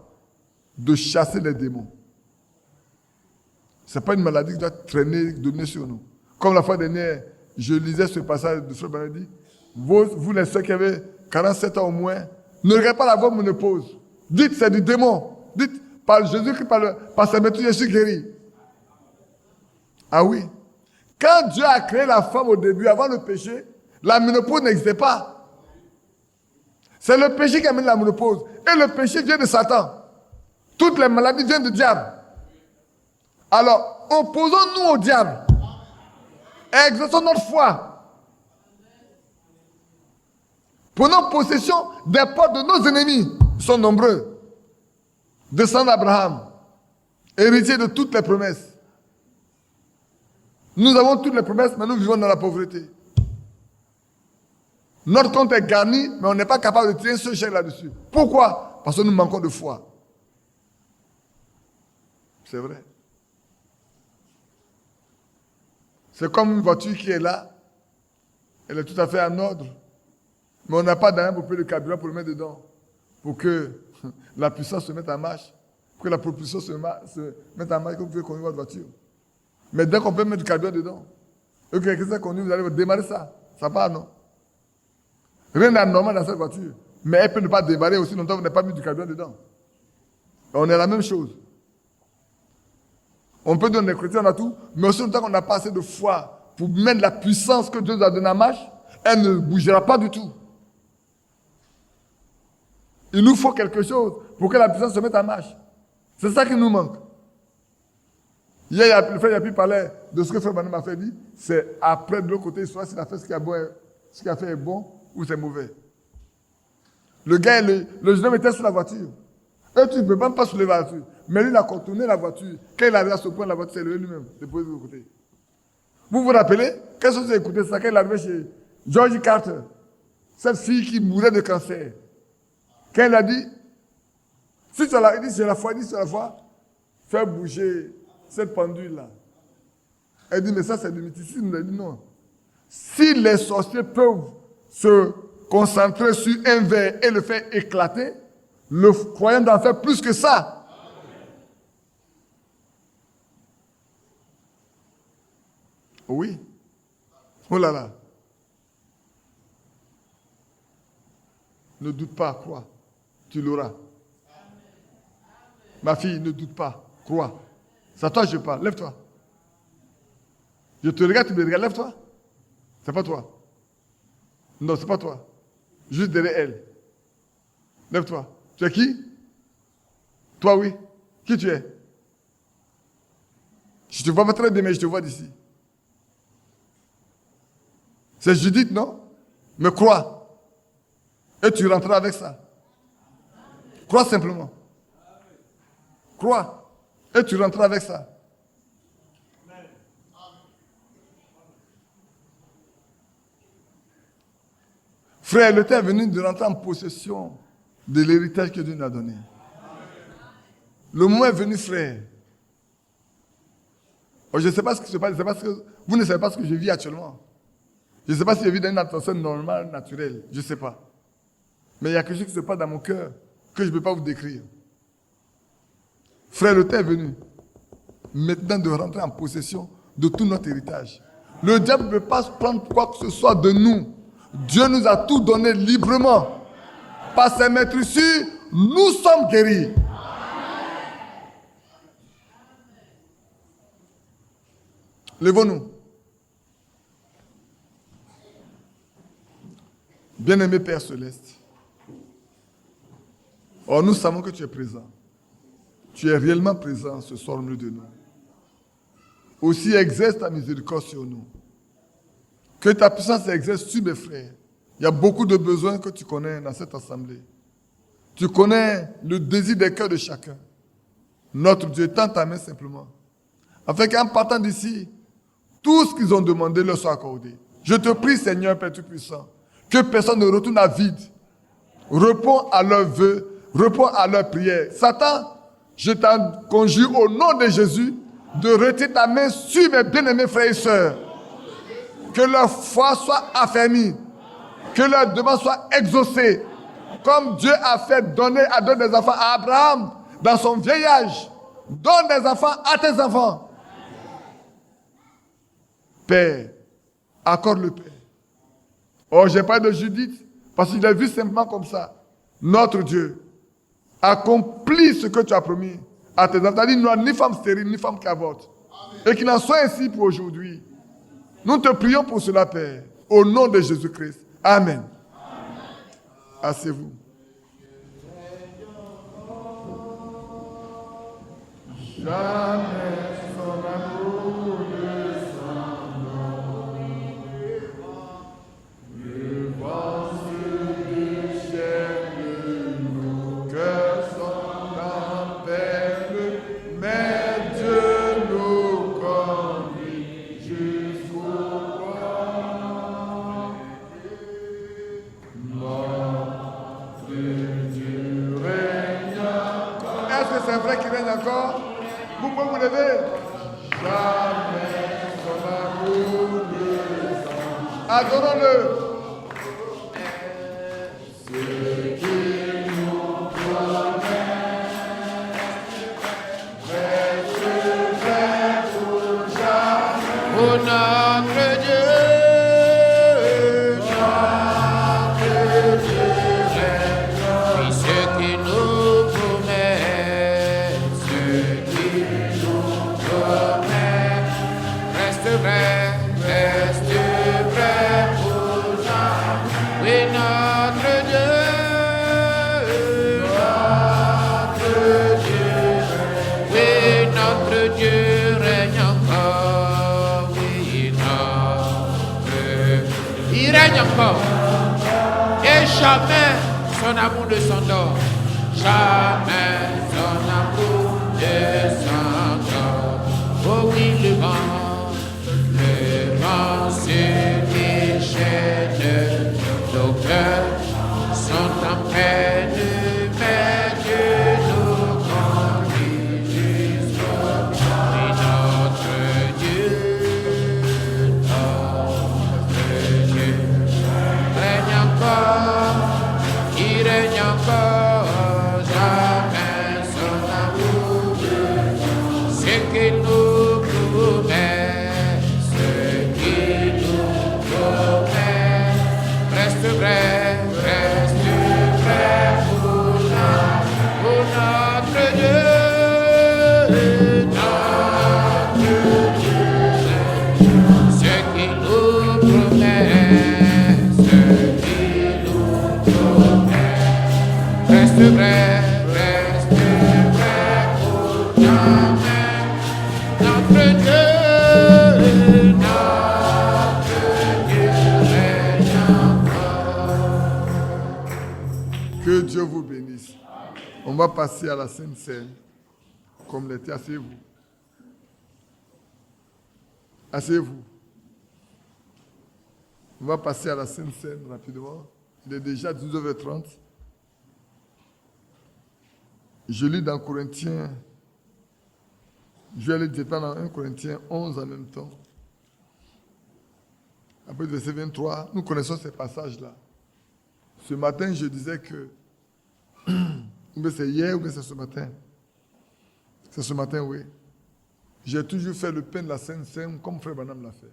de chasser les démons. Ce n'est pas une maladie qui doit traîner, dominer sur nous. Comme la fois dernière, je lisais ce passage de Frère Branham dit, vous les sœurs qui avez 47 ans au moins, ne regardez pas la voix ménopause. Dites, c'est du démon. Dites, par Jésus-Christ, par sa méthode, je suis guéri. Ah oui. Quand Dieu a créé la femme au début, avant le péché, la ménopause n'existait pas. C'est le péché qui amène la ménopause. Et le péché vient de Satan. Toutes les maladies viennent du diable. Alors, opposons-nous au diable. Exerçons notre foi. Prenons possession des portes de nos ennemis. Ils sont nombreux. Descendants d'Abraham, héritiers de toutes les promesses. Nous avons toutes les promesses, mais nous vivons dans la pauvreté. Notre compte est garni, mais on n'est pas capable de tirer ce chèque là-dessus. Pourquoi? Parce que nous manquons de foi. C'est vrai. C'est comme une voiture qui est là. Elle est tout à fait en ordre. Mais on n'a pas d'argent pour payer le carburant pour le mettre dedans. Pour que la puissance se mette en marche. Pour que la propulsion se mette en marche, que vous pouvez conduire votre voiture. Mais dès qu'on peut mettre du carburant dedans, et que quelqu'un conduit, vous allez démarrer ça. Ça part, non? Rien n'est normal dans cette voiture. Mais elle peut ne pas démarrer aussi longtemps que vous n'avez pas mis du carburant dedans. On est la même chose. On peut donner des chrétiens, on a tout, mais aussi longtemps qu'on n'a pas assez de foi pour mettre la puissance que Dieu nous a donnée en marche, elle ne bougera pas du tout. Il nous faut quelque chose pour que la puissance se mette en marche. C'est ça qui nous manque. Hier, le frère Yapi parlait de ce que frère Branham m'a fait dire. C'est après de l'autre côté, soit s'il a fait ce qu'il a fait est bon ou c'est mauvais. Le gars, le jeune homme était sur la voiture. Et tu ne peux même pas soulever la voiture. Mais lui, il a contourné la voiture. Quand il arrive à ce point, la voiture s'est levée lui-même. Déposé de l'autre côté. Vous vous rappelez? Qu'est-ce que vous avez écouté ça quand il est arrivé chez George Carter? Cette fille qui mourait de cancer. Quand il a dit, si tu as la, il dit, c'est la foi, fais bouger cette pendule-là. Elle dit, mais ça, c'est du mysticisme. Elle dit, non. Si les sorciers peuvent se concentrer sur un verre et le faire éclater, le croyant d'en faire plus que ça. Oui. Oh là là. Ne doute pas, crois. Tu l'auras. Ma fille, ne doute pas, crois. C'est à toi que je parle. Lève-toi. Je te regarde, tu me regardes. Lève-toi. C'est pas toi. Non, c'est pas toi. Juste derrière elle. Lève-toi. Tu es qui? Toi, oui. Qui tu es? Je te vois pas très bien, mais je te vois d'ici. C'est Judith, non? Mais crois. Et tu rentreras avec ça. Crois simplement. Crois. Et tu rentreras avec ça. Frère, le temps est venu de rentrer en possession de l'héritage que Dieu nous a donné. Le moment est venu, frère. Oh, je ne sais pas ce qui se passe, vous ne savez pas ce que je vis actuellement. Je ne sais pas si je vis dans une attention normale, naturelle. Je ne sais pas. Mais il y a quelque chose qui se passe dans mon cœur que je ne peux pas vous décrire. Frère, le temps est venu maintenant de rentrer en possession de tout notre héritage. Le diable ne peut pas prendre quoi que ce soit de nous. Dieu nous a tout donné librement. Par ses maîtrisures, nous sommes guéris. Levons-nous. Bien-aimé Père Céleste, oh, nous savons que tu es présent. Tu es réellement présent ce soir au milieu de nous. Aussi exerce ta miséricorde sur nous. Que ta puissance s'exerce sur mes frères. Il y a beaucoup de besoins que tu connais dans cette assemblée. Tu connais le désir des cœurs de chacun. Notre Dieu, tends ta main simplement. afin qu'en partant d'ici, tout ce qu'ils ont demandé leur soit accordé. Je te prie, Seigneur, Père Tout-Puissant, que personne ne retourne à vide. Réponds à leurs vœux, réponds à leurs prières. Satan, je t'en conjure au nom de Jésus de retirer ta main sur mes bien-aimés frères et sœurs. Que leur foi soit affermie, que leur demande soit exaucée, comme Dieu a fait donner des enfants à Abraham dans son vieil âge. Donne des enfants à tes enfants. Père, accorde le Père. Oh, j'ai pas de Judith, parce qu'il a vu simplement comme ça. Notre Dieu, accomplis ce que tu as promis à tes enfants. C'est-à-dire, nous n'avons ni femme stérile, ni femme qui avorte. Et qu'il en soit ainsi pour aujourd'hui. Nous te prions pour cela, Père, au nom de Jésus-Christ. Amen. Asseyez-vous. Jamais son amour descendant, le vent se déchaîne, nos cœurs sont en peine, mais Dieu nous conduit jusqu'au roi. Notre Dieu règne encore. Est-ce que c'est vrai qu'il règne encore? Vous pouvez vous lever. Jamais son amour descend. Adorons-le. Ce qui nous promet reste vrai pour jamais. Pour notre Dieu règne. Puis ce qui nous promet, ce qui nous promet, reste vrai pour jamais. Oui, notre Dieu, oui, notre Dieu règne encore. Oui, il règne encore. Et jamais son amour ne s'endort. Jamais son amour ne s'endort. Oh oui, le vent se déchaîne. Nos cœurs sont en peine, mais Dieu nous conduit jusqu'au bout. Et notre Dieu règne encore, il règne encore, jamais son amour, ce qu'il nous promet, ce qu'il nous promet, reste vrai pour notre Dieu, ce qu'il nous promet, ce qu'il nous promet, reste vrai pour jamais. Notre Dieu règne encore. Que Dieu vous bénisse. On va passer à la Sainte Seine. Comme l'été, asseyez-vous. Asseyez-vous. On va passer à la Sainte Seine rapidement. Il est déjà 19h30. Je lis dans Corinthiens. Je vais aller directement dans 1 Corinthiens 11 en même temps. Après le verset 23, nous connaissons ces passages-là. Ce matin, je disais que, ou bien c'est hier, ou bien c'est ce matin. C'est ce matin, oui. J'ai toujours fait le pain de la Sainte Seine comme Frère Branham l'a fait.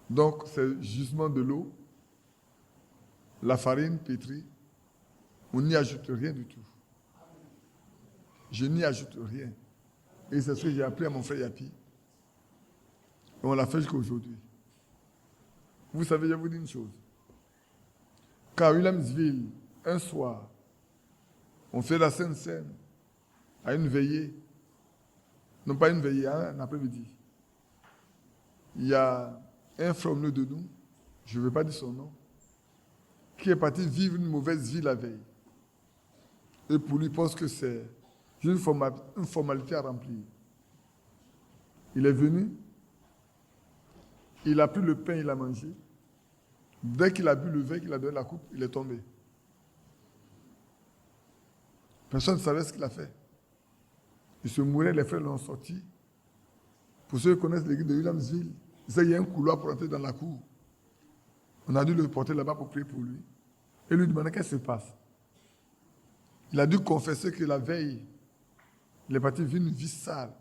Donc, c'est justement de l'eau, la farine pétrie. On n'y ajoute rien du tout. Je n'y ajoute rien. Et c'est ce que j'ai appris à mon frère Yapi. Et on l'a fait jusqu'à aujourd'hui. Vous savez, je vous dis une chose. Quand à Williamsville, un soir, on fait la Sainte Seine à une veillée. Non pas une veillée, un après-midi. Il y a un frère au milieu de nous, je ne vais pas dire son nom, qui est parti vivre une mauvaise vie la veille. Et pour lui, il pense que c'est J'ai une formalité à remplir. Il est venu, il a pris le pain, il a mangé. Dès qu'il a bu le vin, qu'il a donné la coupe, il est tombé. Personne ne savait ce qu'il a fait. Il se mourait, les frères l'ont sorti. Pour ceux qui connaissent l'église de Williamsville, il y a un couloir pour entrer dans la cour. On a dû le porter là-bas pour prier pour lui. Et lui demander qu'est-ce qui se passe. Il a dû confesser que la veille, il est parti vivre une vie sale.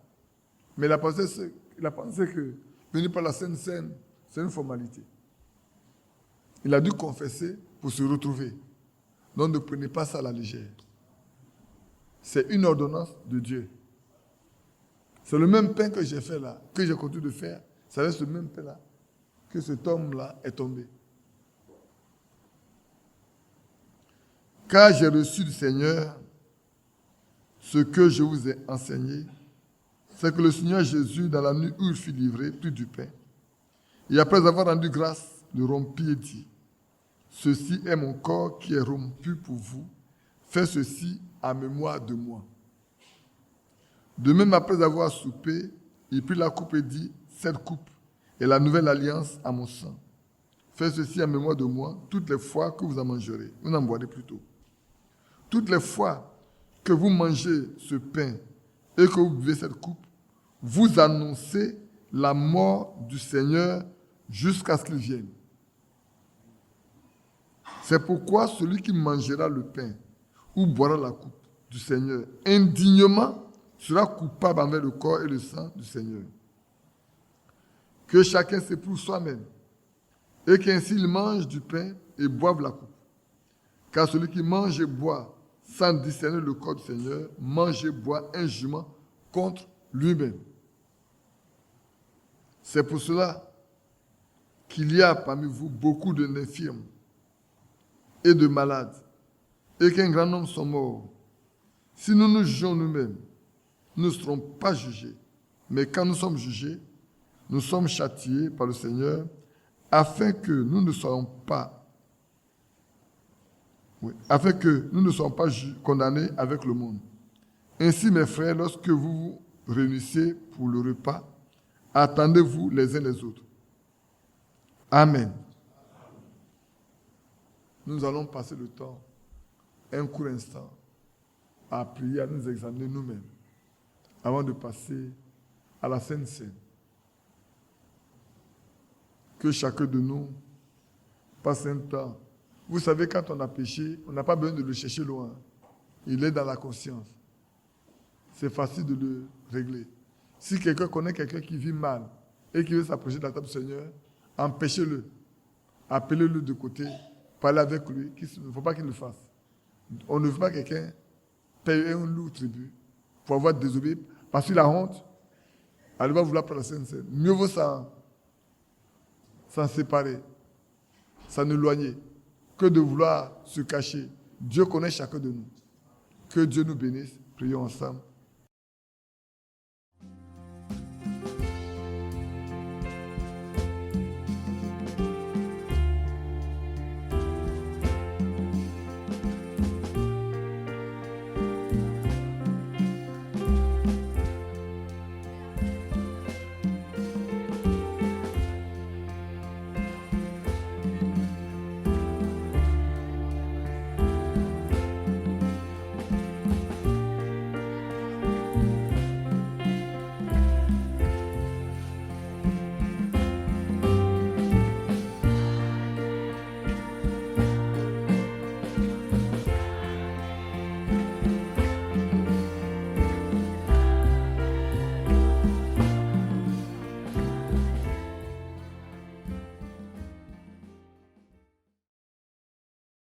Mais il a pensé que venir par la Sainte Seine, c'est une formalité. Il a dû confesser pour se retrouver. Donc ne prenez pas ça à la légère. C'est une ordonnance de Dieu. C'est le même pain que j'ai fait là, que j'ai continué de faire. C'est avec ce même pain là que cet homme-là est tombé. Car j'ai reçu du Seigneur ce que je vous ai enseigné, c'est que le Seigneur Jésus, dans la nuit où il fut livré, prit du pain. Et après avoir rendu grâce, le rompit et dit, « Ceci est mon corps qui est rompu pour vous. Faites ceci en mémoire de moi. » De même, après avoir soupé, il prit la coupe et dit, « Cette coupe est la nouvelle alliance à mon sang. Faites ceci en mémoire de moi toutes les fois que vous en mangerez. » Vous en boirez plutôt. Toutes les fois que vous mangez ce pain et que vous buvez cette coupe, vous annoncez la mort du Seigneur jusqu'à ce qu'il vienne. C'est pourquoi celui qui mangera le pain ou boira la coupe du Seigneur indignement sera coupable envers le corps et le sang du Seigneur. Que chacun s'éprouve soi-même et qu'ainsi il mange du pain et boive la coupe. Car celui qui mange et boit sans discerner le corps du Seigneur, mange et boit un jugement contre lui-même. C'est pour cela qu'il y a parmi vous beaucoup d'infirmes et de malades, et qu'un grand nombre sont morts. Si nous nous jugeons nous-mêmes, nous ne serons pas jugés. Mais quand nous sommes jugés, nous sommes châtiés par le Seigneur, afin que nous ne soyons pas condamnés avec le monde. Ainsi, mes frères, lorsque vous vous réunissez pour le repas, attendez-vous les uns les autres. Amen. Nous allons passer le temps, un court instant, à prier, à nous examiner nous-mêmes, avant de passer à la Sainte Seine. Que chacun de nous passe un temps. Vous savez, quand on a péché, on n'a pas besoin de le chercher loin. Il est dans la conscience. C'est facile de le régler. Si quelqu'un connaît quelqu'un qui vit mal et qui veut s'approcher de la table du Seigneur, empêchez-le. Appelez-le de côté. Parlez avec lui. Il ne faut pas qu'il le fasse. On ne veut pas que quelqu'un paye un lourd tribut pour avoir désobéi. Parce qu'il a honte, elle va vouloir prendre la Sainte Seine. Mieux vaut s'en séparer, s'en éloigner, que de vouloir se cacher. Dieu connaît chacun de nous. Que Dieu nous bénisse. Prions ensemble.